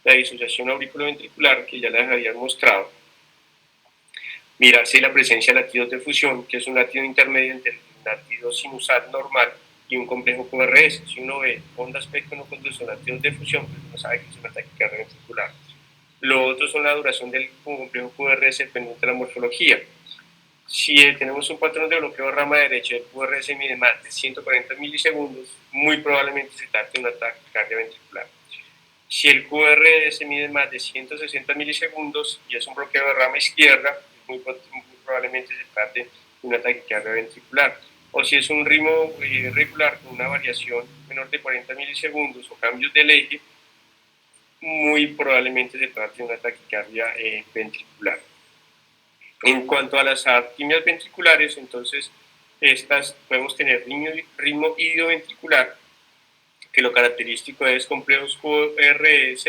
la disociación auriculoventricular, que ya les había mostrado. Mirar si hay la presencia de latidos de fusión, que es un latido intermedio entre el latido sinusal normal y un complejo QRS. Si uno ve ondas P que no conducen latidos de fusión, pues uno sabe que es una taquicardia ventricular. Lo otro son la duración del complejo QRS dependiente de la morfología. Si tenemos un patrón de bloqueo de rama derecha del QRS mide más de 140 milisegundos, muy probablemente se trate de una taquicardia ventricular. Si el QRS mide más de 160 milisegundos y es un bloqueo de rama izquierda, muy probablemente se trate de una taquicardia ventricular. O si es un ritmo regular con una variación menor de 40 milisegundos o cambios del eje, muy probablemente se trate de una taquicardia ventricular. En cuanto a las arritmias ventriculares, entonces estas podemos tener ritmo idioventricular, que lo característico es complejos QRS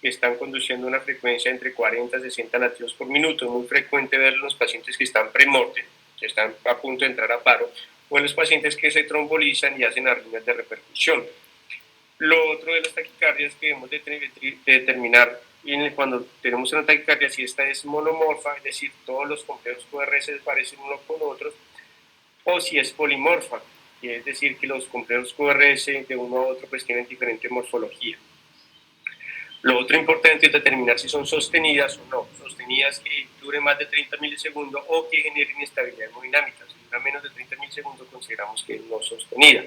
que están conduciendo una frecuencia entre 40 y 60 latidos por minuto. Es muy frecuente ver en los pacientes que están premorte, que están a punto de entrar a paro, o en los pacientes que se trombolizan y hacen arritmias de repercusión. Lo otro de las taquicardias que debemos de determinar cuando tenemos una taquicardia, si esta es monomorfa, es decir, todos los complejos QRS se parecen unos con otros, o si es polimorfa, es decir, que los complejos QRS de uno a otro pues tienen diferente morfología. Lo otro importante es determinar si son sostenidas o no. Sostenidas que duren más de 30 milisegundos o que generen inestabilidad hemodinámica. Si dura menos de 30 milisegundos, consideramos que es no sostenida.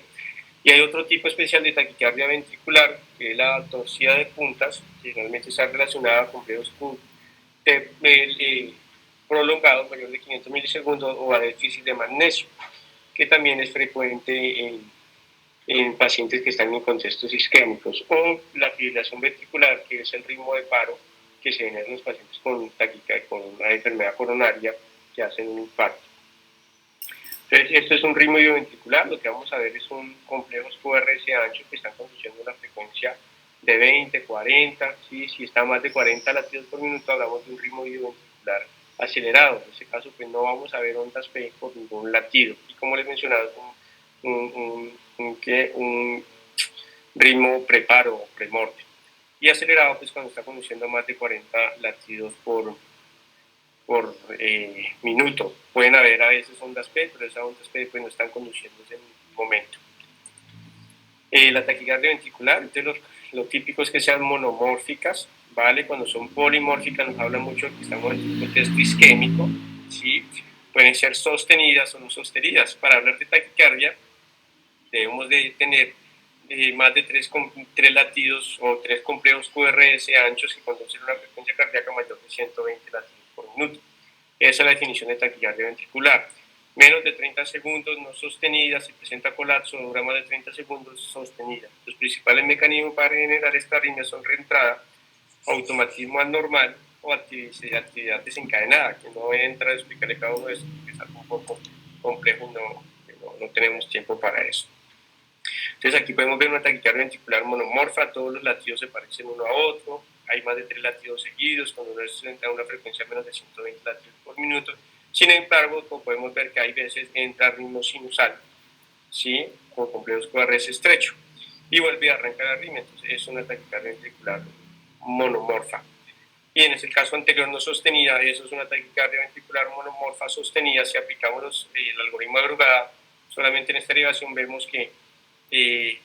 Y hay otro tipo especial de taquicardia ventricular, que es la torcida de puntas, que generalmente está relacionada a complejos prolongados, mayor de 500 milisegundos, o a déficit de magnesio, que también es frecuente en pacientes que están en contextos isquémicos, o la fibrilación ventricular, que es el ritmo de paro que se genera en los pacientes con taquicardia, con una enfermedad coronaria que hacen un infarto. Entonces, esto es un ritmo idioventricular. Lo que vamos a ver es un complejos QRS anchos que están conduciendo una frecuencia de 20, 40, ¿sí? Si está más de 40 latidos por minuto, hablamos de un ritmo idioventricular acelerado. En este caso, pues no vamos a ver ondas P por ningún latido. Y como les mencionaba, un ritmo preparo o premorte. Y acelerado, pues cuando está conduciendo más de 40 latidos por minuto. Pueden haber a veces ondas P, pero esas ondas P pues no están conduciéndose en ningún momento. La taquicardia ventricular, entonces lo típico es que sean monomórficas, ¿vale? Cuando son polimórficas nos habla mucho de que estamos en un contexto isquémico, ¿sí? Pueden ser sostenidas o no sostenidas. Para hablar de taquicardia debemos de tener más de 3 latidos o 3 complejos QRS anchos que conducen una frecuencia cardíaca mayor de 120 latidos por minuto. Esa es la definición de taquicardia ventricular. Menos de 30 segundos no sostenida, si presenta colapso, dura más de 30 segundos sostenida. Los principales mecanismos para generar esta arritmia son reentrada, automatismo anormal o actividad desencadenada, que no entra a explicarle cada uno de estos porque es algo un poco complejo, no tenemos tiempo para eso. Entonces aquí podemos ver una taquicardia ventricular monomorfa, todos los latidos se parecen uno a otro, hay más de 3 latidos seguidos, cuando uno entra a una frecuencia menos de 120 latidos por minuto. Sin embargo, como podemos ver que hay veces entra ritmo sinusal, ¿sí? Con complejos QRS estrecho, y vuelve a arrancar la arritmia. Entonces es una taquicardia ventricular monomorfa. Y en ese caso anterior no sostenida, eso es una taquicardia ventricular monomorfa sostenida. Si aplicamos el algoritmo de Brugada, solamente en esta derivación vemos que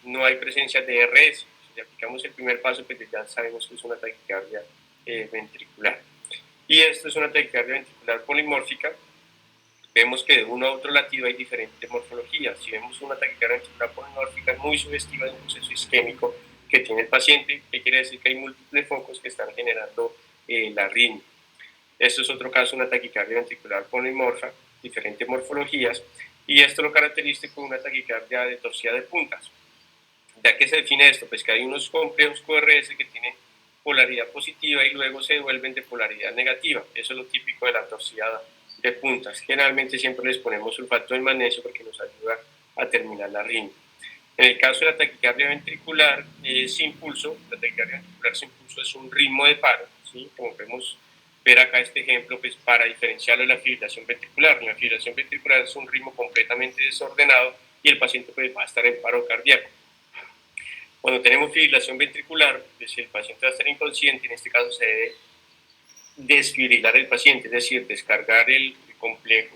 no hay presencia de RS, si aplicamos el primer paso, pues ya sabemos que es una taquicardia ventricular. Y esto es una taquicardia ventricular polimórfica. Vemos que de uno a otro latido hay diferentes morfologías. Si vemos una taquicardia ventricular polimórfica muy sugestiva de un proceso isquémico que tiene el paciente, que quiere decir que hay múltiples focos que están generando la arritmia. Esto es otro caso, una taquicardia ventricular polimorfa, diferentes morfologías, y esto lo caracteriza con una taquicardia de torsión de puntas. ¿Ya que se define esto? Pues que hay unos complejos QRS que tienen polaridad positiva y luego se devuelven de polaridad negativa. Eso es lo típico de la torsión de puntas. Generalmente siempre les ponemos sulfato de magnesio porque nos ayuda a terminar la arritmia. En el caso de la taquicardia ventricular sin pulso, la taquicardia ventricular sin pulso es un ritmo de paro, ¿sí? Como podemos ver acá este ejemplo, pues para diferenciarlo de la fibrilación ventricular. La fibrilación ventricular es un ritmo completamente desordenado y el paciente pues, va a estar en paro cardíaco. Cuando tenemos fibrilación ventricular, pues el paciente va a estar inconsciente, en este caso se debe desfibrilar el paciente, es decir, descargar el complejo,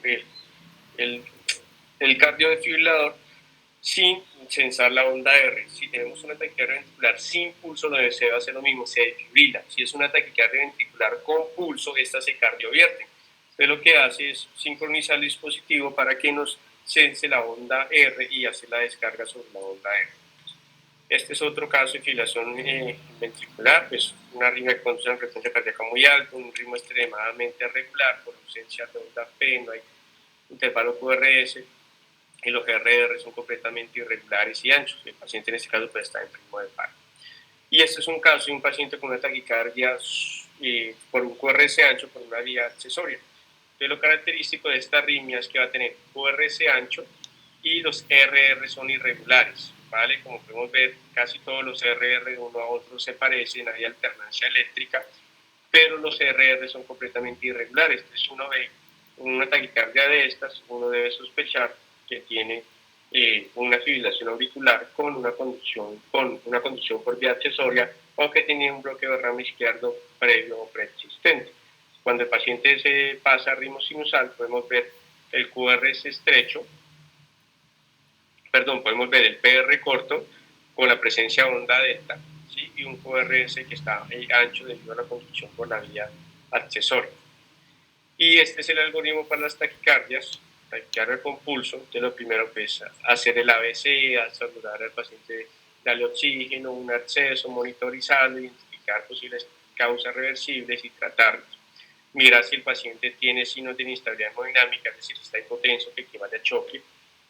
el cardiodefibrilador sin censar la onda R. Si tenemos una taquicardia ventricular sin pulso, lo se debe hacer lo mismo, se desfibrila. Si es una taquicardia ventricular con pulso, esta se cardiovierte. Entonces lo que hace es sincronizar el dispositivo para que nos sense la onda R y hacer la descarga sobre la onda R. Este es otro caso de fibrilación ventricular, pues una arritmia que conduce a una frecuencia cardíaca muy alta, un ritmo extremadamente irregular, por ausencia de onda P, no hay intervalo QRS, y los RR son completamente irregulares y anchos. El paciente en este caso puede estar en ritmo de paro. Y este es un caso de un paciente con una taquicardia por un QRS ancho por una vía accesoria. Entonces, lo característico de esta arritmia es que va a tener QRS ancho y los RR son irregulares, ¿vale? Como podemos ver, casi todos los RR de uno a otro se parecen, hay alternancia eléctrica, pero los RR son completamente irregulares. Entonces, uno ve una taquicardia de estas, uno debe sospechar que tiene una fibrilación auricular con una conducción por vía accesoria o que tenía un bloqueo de rama izquierdo previo o preexistente. Cuando el paciente se pasa a ritmo sinusal, podemos ver el QRS estrecho, podemos ver el PR corto con la presencia de onda delta, ¿sí? Y un QRS que está ancho debido a la conducción por la vía accesoria. Y este es el algoritmo para las taquicardias, taquicardia con pulso. Entonces lo primero es hacer el ABC, asegurar al paciente, darle oxígeno, un acceso, monitorizarlo, identificar posibles causas reversibles y tratarlos. Mirar si el paciente tiene signos de inestabilidad hemodinámica, es decir, si está hipotenso, que equivale a choque,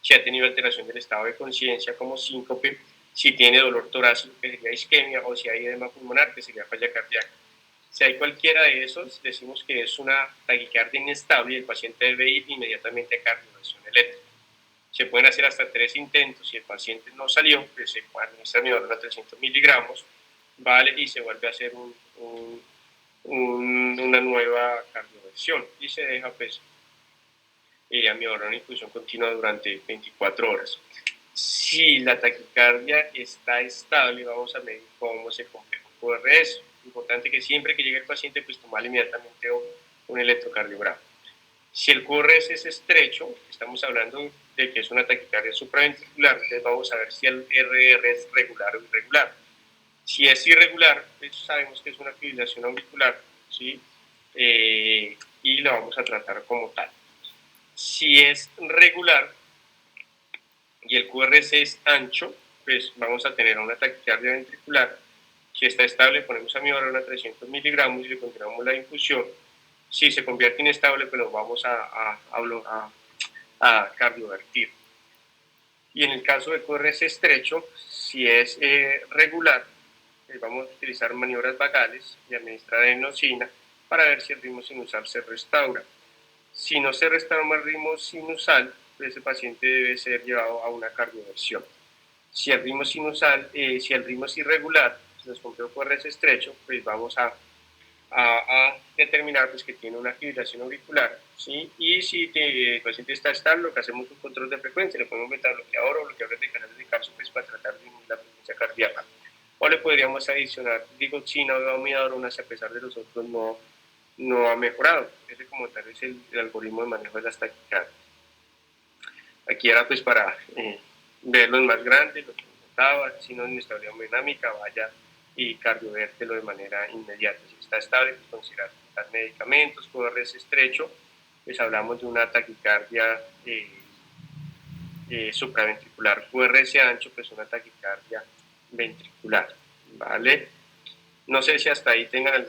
si ha tenido alteración del estado de conciencia como síncope, si tiene dolor torácico, que sería isquemia, o si hay edema pulmonar, que sería falla cardíaca. Si hay cualquiera de esos, decimos que es una taquicardia inestable y el paciente debe ir inmediatamente a cardioversión eléctrica. Se pueden hacer hasta 3 intentos. Si el paciente no salió, pues se puede administrar amiodarona a 300 miligramos, ¿vale? Y se vuelve a hacer una nueva cardioversión y se deja pues amiodarona en infusión continua durante 24 horas. Si la taquicardia está estable, vamos a medir cómo se compleja el QRS. Importante que siempre que llegue el paciente, pues tomar inmediatamente un electrocardiograma. Si el QRS es estrecho, estamos hablando de que es una taquicardia supraventricular, entonces vamos a ver si el RR es regular o irregular. Si es irregular, pues sabemos que es una fibrilación auricular, ¿sí? Y lo vamos a tratar como tal. Si es regular y el QRS es ancho, pues vamos a tener una taquicardia ventricular. Si está estable, ponemos amiodarona a 300 miligramos y le continuamos la infusión. Si se convierte inestable, pues lo vamos a cardiovertir. Y en el caso de QRS estrecho, si es regular, vamos a utilizar maniobras vagales y administrar adenosina para ver si el ritmo sinusal se restaura. Si no se restaura el ritmo sinusal, pues ese paciente debe ser llevado a una cardioversión. Si el ritmo sinusal, si el ritmo es irregular, si nos complejo QRS estrecho, pues vamos a determinar pues, que tiene una fibrilación auricular, ¿sí? Y si el paciente está estable, lo que hacemos es un control de frecuencia, le podemos meter bloqueador o bloqueadores de canales de calcio pues, para tratar de disminuir la frecuencia cardíaca. O le podríamos adicionar digoxina o amiodarona, si a pesar de los otros no ha mejorado. Ese como tal es el algoritmo de manejo de las taquicardias. Aquí era pues para verlos más grandes, signos de inestabilidad hemodinámica, vaya y cardiovértelo de manera inmediata. Si está estable, pues considerar medicamentos, QRS estrecho, pues hablamos de una taquicardia supraventricular. QRS ancho, pues una taquicardia ventricular, ¿vale? No sé si hasta ahí tengan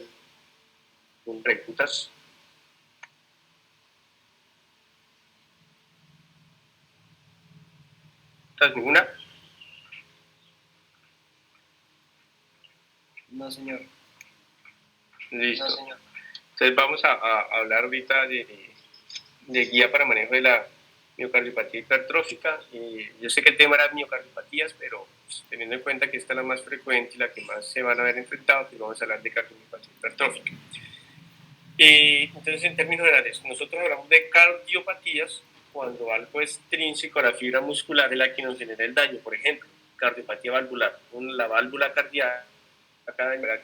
algunas preguntas. ¿Ninguna? No, señor. Listo. No, señor. Entonces vamos a hablar ahorita de guía para manejo de la miocardiopatía hipertrófica. Yo sé que el tema era miocardiopatías, pero pues, teniendo en cuenta que esta es la más frecuente y la que más se van a ver enfrentados, pues vamos a hablar de cardiopatía hipertrófica. Entonces, en términos generales, nosotros hablamos de cardiopatías cuando algo extrínseco a la fibra muscular es la que nos genera el daño. Por ejemplo, cardiopatía valvular, la válvula cardíaca que nos genera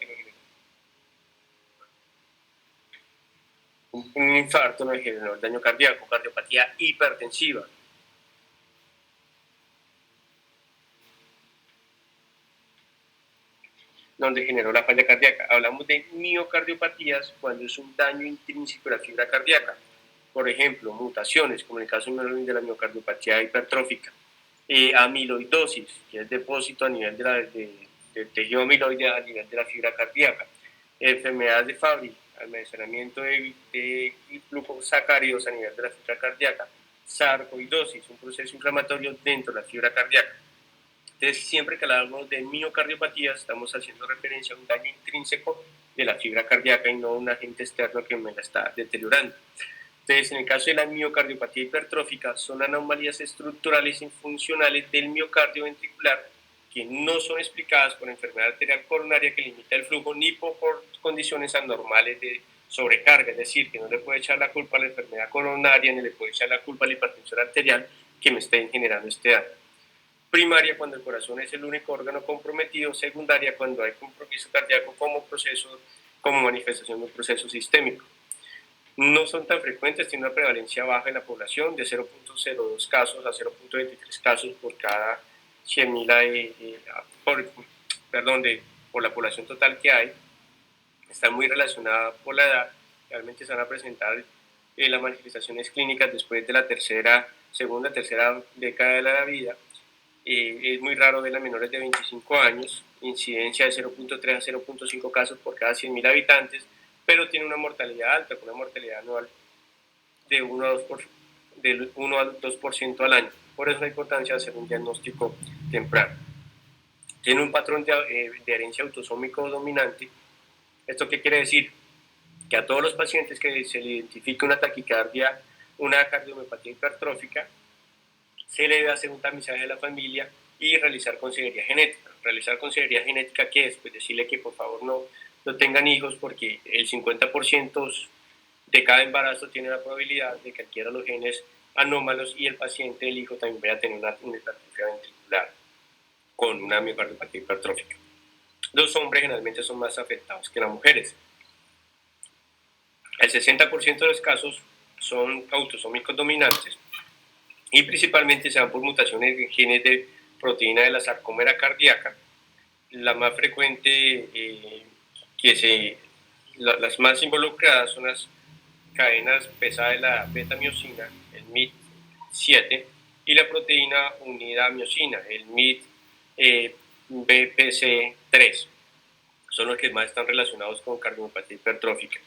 un infarto, nos generó el daño cardíaco, cardiopatía hipertensiva. Donde generó la falla cardíaca. Hablamos de miocardiopatías cuando es un daño intrínseco a la fibra cardíaca. Por ejemplo, mutaciones, como en el caso de la miocardiopatía hipertrófica. Amiloidosis, que es depósito a nivel del tejido amiloide a nivel de la fibra cardíaca. Enfermedades de Fabry, almacenamiento de glucosacáridos a nivel de la fibra cardíaca. Sarcoidosis, un proceso inflamatorio dentro de la fibra cardíaca. Entonces, siempre que hablamos de miocardiopatías, estamos haciendo referencia a un daño intrínseco de la fibra cardíaca y no a un agente externo que me la está deteriorando. Entonces, en el caso de la miocardiopatía hipertrófica, son anomalías estructurales y funcionales del miocardio ventricular que no son explicadas por enfermedad arterial coronaria que limita el flujo ni por condiciones anormales de sobrecarga, es decir, que no le puede echar la culpa a la enfermedad coronaria ni le puede echar la culpa a la hipertensión arterial que me estén generando este daño. Primaria cuando el corazón es el único órgano comprometido, secundaria cuando hay compromiso cardíaco como manifestación de un proceso sistémico. No son tan frecuentes, tienen una prevalencia baja en la población de 0.02 casos a 0.23 casos por cada 100.000 por la población total que hay. Está muy relacionada por la edad, realmente se van a presentar las manifestaciones clínicas después de la segunda, tercera década de la vida. Es muy raro ver a menores de 25 años, incidencia de 0.3 a 0.5 casos por cada 100.000 habitantes, pero tiene una mortalidad alta, con una mortalidad anual de 1 a 2% al año. Por eso la importancia de hacer un diagnóstico temprano. Tiene un patrón de herencia autosómico dominante. ¿Esto qué quiere decir? Que a todos los pacientes que se le identifique una taquicardia, una cardiomiopatía hipertrófica, se le debe hacer un tamizaje de la familia y realizar consejería genética. Realizar consejería genética, ¿qué es? Pues decirle que por favor no tengan hijos porque el 50% de cada embarazo tiene la probabilidad de que adquiera los genes anómalos y el paciente, el hijo, también vaya a tener una hipertrofia ventricular con una miocardiopatía hipertrófica. Los hombres generalmente son más afectados que las mujeres. El 60% de los casos son autosómicos dominantes y principalmente se dan por mutaciones en genes de proteína de la sarcómera cardíaca. La más frecuente, las más involucradas son las cadenas pesadas de la beta-miosina, el MYT7, y la proteína unida a miosina, el MYT-BPC3. Son los que más están relacionados con cardiopatía hipertrófica.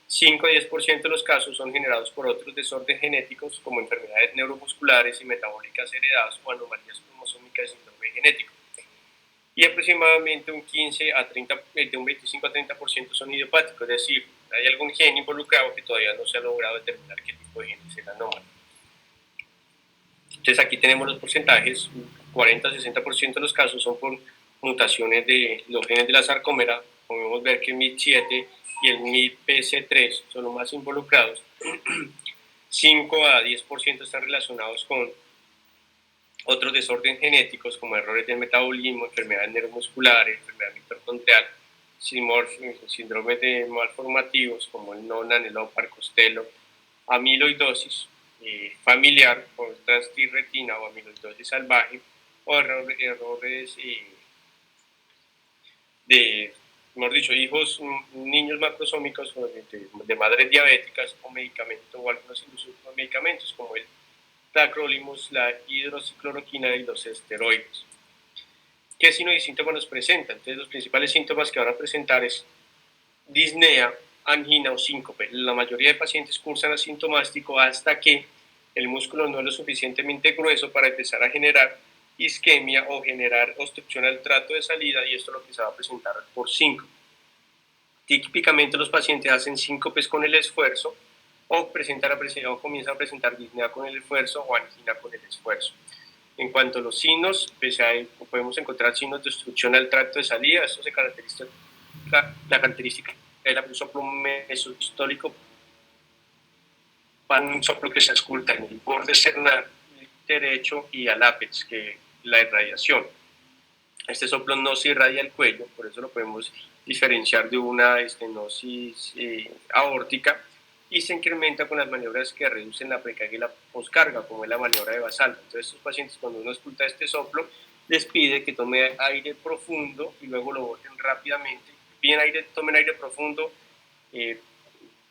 5 a 10% de los casos son generados por otros desórdenes genéticos como enfermedades neuromusculares y metabólicas heredadas o anomalías cromosómicas de síndrome genético. Y aproximadamente un 15 a 30, de un 25 a 30% son idiopáticos, es decir, hay algún gen involucrado que todavía no se ha logrado determinar qué tipo de gen es el anómalo. Entonces aquí tenemos los porcentajes, 40 a 60% de los casos son por mutaciones de los genes de la sarcómera. Podemos ver que el MYT7 y el MYPC3 son los más involucrados. 5 a 10% están relacionados con otros desórdenes genéticos como errores del metabolismo, enfermedades neuromusculares, enfermedad mitocondrial, síndromes de malformativos como el non-Anelopar Costello, amiloidosis familiar por transtirretina o amiloidosis salvaje o errores de, mejor dicho, niños macrosómicos de madres diabéticas o medicamentos o algunos medicamentos como el tacrolimus, la hidroxicloroquina y los esteroides. ¿Qué signos y síntomas nos presentan? Entonces, los principales síntomas que van a presentar es disnea, angina o síncope. La mayoría de pacientes cursan asintomático hasta que el músculo no es lo suficientemente grueso para empezar a generar isquemia o generar obstrucción al trato de salida, y esto es lo que se va a presentar por síncope. Típicamente los pacientes hacen síncopes con el esfuerzo o comienzan a presentar disnea con el esfuerzo o angina con el esfuerzo. En cuanto a los signos, podemos encontrar signos de obstrucción al tracto de salida. Esto se caracteriza la característica del soplo mesostólico, para un soplo que se ausculta en el borde externo derecho y al ápex, que la irradiación. Este soplo no se irradia el cuello, por eso lo podemos diferenciar de una estenosis aórtica, y se incrementa con las maniobras que reducen la precarga y la poscarga, como es la maniobra de Valsalva. Entonces, estos pacientes, cuando uno escucha este soplo, les pide que tome aire profundo y luego lo boten rápidamente. Tomen aire profundo,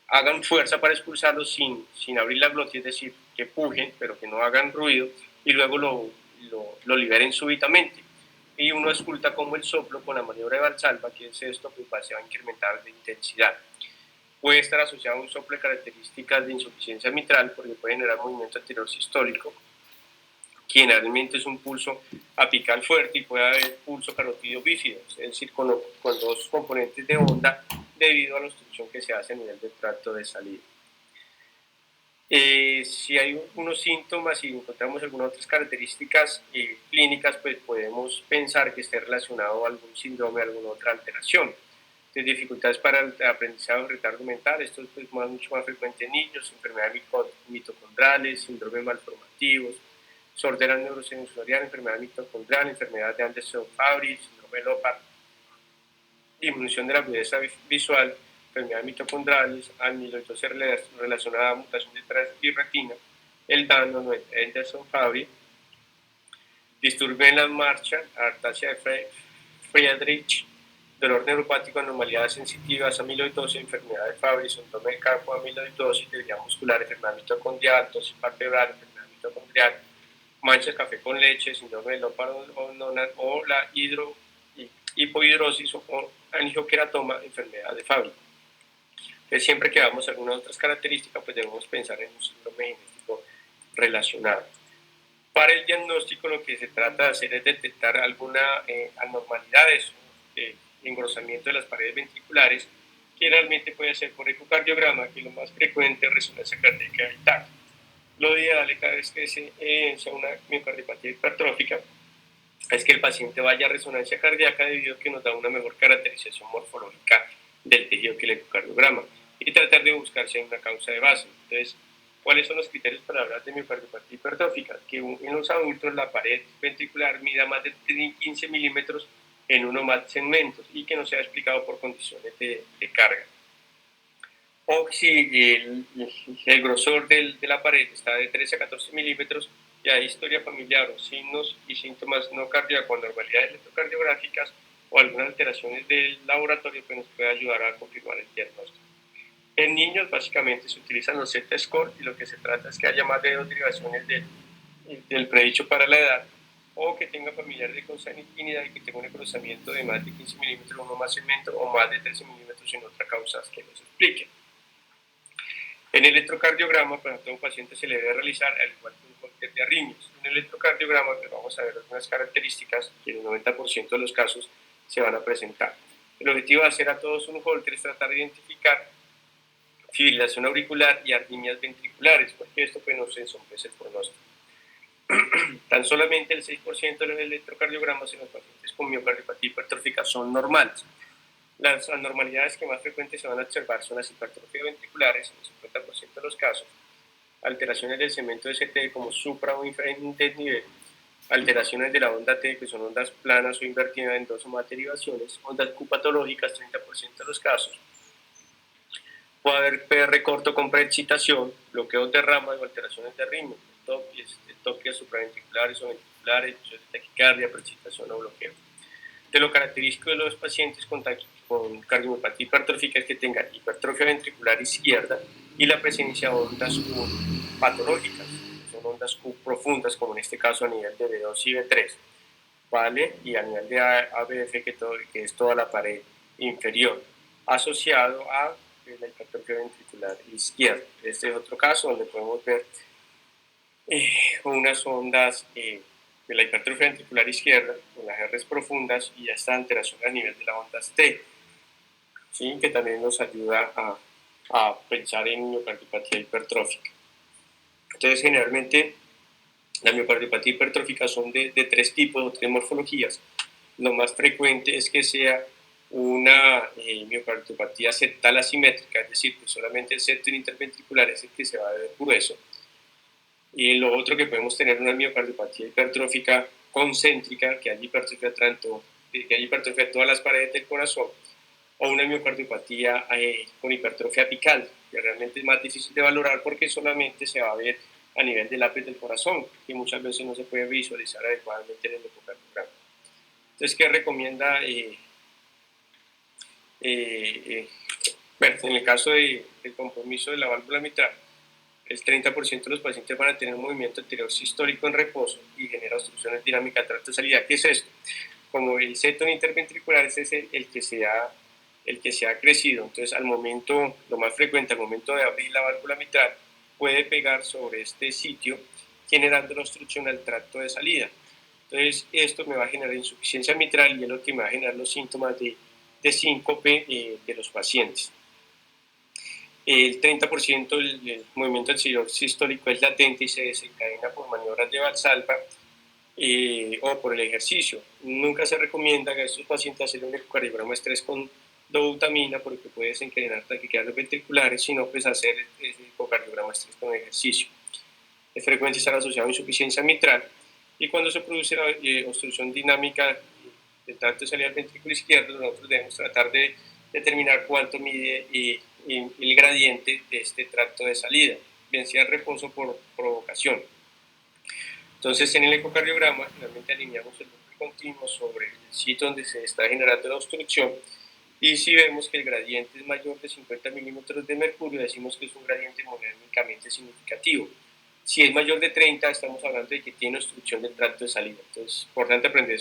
hagan fuerza para expulsarlo sin abrir la glotis, es decir, que pujen, pero que no hagan ruido, y luego lo liberen súbitamente. Y uno esculta como el soplo con la maniobra de Valsalva, que es esto, pues se va a incrementar de intensidad. Puede estar asociado a un soplo de características de insuficiencia mitral, porque puede generar movimiento anterior sistólico, que generalmente es un pulso apical fuerte, y puede haber pulso carotidio bífido, es decir, con dos componentes de onda, debido a la obstrucción que se hace a nivel del tracto de salida. Si hay unos síntomas y encontramos algunas otras características clínicas, pues podemos pensar que esté relacionado a algún síndrome, a alguna otra alteración. Entonces, dificultades para el aprendizaje o retardo mental, esto es pues mucho más frecuente en niños, enfermedades mitocondriales, síndromes malformativos, sordera neurosensorial, enfermedad mitocondrial, enfermedad de Andersen-Fabry, síndrome de Lombard, disminución de la agudeza visual, enfermedades mitocondriales, amiloidosis relacionada a mutación de transretina, el Danon, el Andersen-Fabry, disturbio en la marcha, ataxia de Friedreich, dolor neuropático, anormalidades sensitivas, amiloidosis, enfermedad de Fabry, síndrome de campo, amiloidosis, debilidad muscular, enfermedad mitocondrial, tosis palpebral, enfermedad mitocondrial, manchas café con leche, síndrome de Lombard o la hipohidrosis o angioqueratoma, enfermedad de Fabry. Entonces, siempre que veamos algunas otras características, pues debemos pensar en un síndrome genético relacionado. Para el diagnóstico, lo que se trata de hacer es detectar alguna anormalidades, engrosamiento de las paredes ventriculares, que realmente puede ser por ecocardiograma, que lo más frecuente es resonancia cardíaca vital. Lo ideal cada vez que se evidencia una miocardiopatía hipertrófica es que el paciente vaya a resonancia cardíaca, debido a que nos da una mejor caracterización morfológica del tejido que el ecocardiograma, y tratar de buscar si hay una causa de base. Entonces, ¿cuáles son los criterios para hablar de miocardiopatía hipertrófica? Que en los adultos la pared ventricular mida más de 15 milímetros en uno o más segmentos, y que no sea explicado por condiciones de carga. O si el grosor de la pared está de 13 a 14 milímetros y hay historia familiar o signos y síntomas no cardíacos, anormalidades electrocardiográficas o algunas alteraciones del laboratorio, que nos puede ayudar a confirmar el diagnóstico. En niños, básicamente, se utilizan los Z-score, y lo que se trata es que haya más de 2 derivaciones del predicho para la edad, o que tenga familiares de consanguinidad y que tenga un engrosamiento de más de 15 milímetros en uno más segmento, o más de 13 milímetros en otra causa que nos explique. En el electrocardiograma, por ejemplo, a un paciente se le debe realizar al igual que un Holter de arritmias. En el electrocardiograma, pues vamos a ver algunas características que en el 90% de los casos se van a presentar. El objetivo de hacer a todos un Holter es tratar de identificar fibrilación auricular y arritmias ventriculares, porque esto pues nos ensombrece el pronóstico. Tan solamente el 6% de los electrocardiogramas en los pacientes con miocardiopatía hipertrófica son normales. Las anormalidades que más frecuentes se van a observar son las hipertrofias ventriculares, en el 50% de los casos, alteraciones del segmento de CT como supra o infradesnivel, alteraciones de la onda T, que son ondas planas o invertidas en dos o más derivaciones, ondas Q patológicas, 30% de los casos. Puede haber PR corto con preexcitación, bloqueos de ramas o alteraciones de ritmo, toquias supraventriculares o ventricular, episodios de taquicardia, precipitación o bloqueo. De lo característico de los pacientes con cardiomiopatía hipertrófica es que tengan hipertrofia ventricular izquierda y la presencia de ondas Q patológicas, son ondas Q profundas, como en este caso a nivel de B2 y B3, ¿vale? Y a nivel de ABF, que es toda la pared inferior, asociado a la hipertrofia ventricular izquierda. Este es otro caso donde podemos ver unas ondas de la hipertrofia ventricular izquierda, con las R's profundas y esta alteración a nivel de la onda T, ¿sí? Que también nos ayuda a pensar en miocardiopatía hipertrófica. Entonces, generalmente, la miocardiopatía hipertrófica son de tres tipos o tres morfologías. Lo más frecuente es que sea una miocardiopatía septal asimétrica, es decir, que solamente el septo interventricular es el que se va a ver grueso. Y lo otro que podemos tener una miocardiopatía hipertrófica concéntrica, que hay hipertrofia de todas las paredes del corazón, o una miocardiopatía con hipertrofia apical, que realmente es más difícil de valorar porque solamente se va a ver a nivel del ápice del corazón, que muchas veces no se puede visualizar adecuadamente en el ecocardiograma. Entonces, ¿qué recomienda? Bueno, en el caso del compromiso de la válvula mitral, el 30% de los pacientes van a tener un movimiento anterior sistólico en reposo y genera obstrucciones dinámicas de tracto de salida. ¿Qué es esto? Como el septo interventricular es el que se ha crecido, entonces al momento, lo más frecuente, al momento de abrir la válvula mitral, puede pegar sobre este sitio, generando una obstrucción al tracto de salida. Entonces esto me va a generar insuficiencia mitral y es lo que me va a generar los síntomas de síncope de los pacientes. El 30% del movimiento anterior sistólico es latente y se desencadena por maniobras de Valsalva o por el ejercicio. Nunca se recomienda a estos pacientes hacer un ecocardiograma estrés con dobutamina porque puede desencadenar taquicardias ventriculares, sino pues hacer el ecocardiograma estrés con ejercicio. Es frecuente estar asociado a insuficiencia mitral y cuando se produce la obstrucción dinámica del tracto de salida del ventrículo izquierdo, nosotros debemos tratar de determinar cuánto mide el gradiente de este tracto de salida, bien sea reposo por provocación. Entonces, en el ecocardiograma, finalmente alineamos el bloque continuo sobre el sitio donde se está generando la obstrucción y si vemos que el gradiente es mayor de 50 milímetros de mercurio, decimos que es un gradiente hemodinámicamente significativo. Si es mayor de 30, estamos hablando de que tiene obstrucción del tracto de salida. Entonces, es importante aprender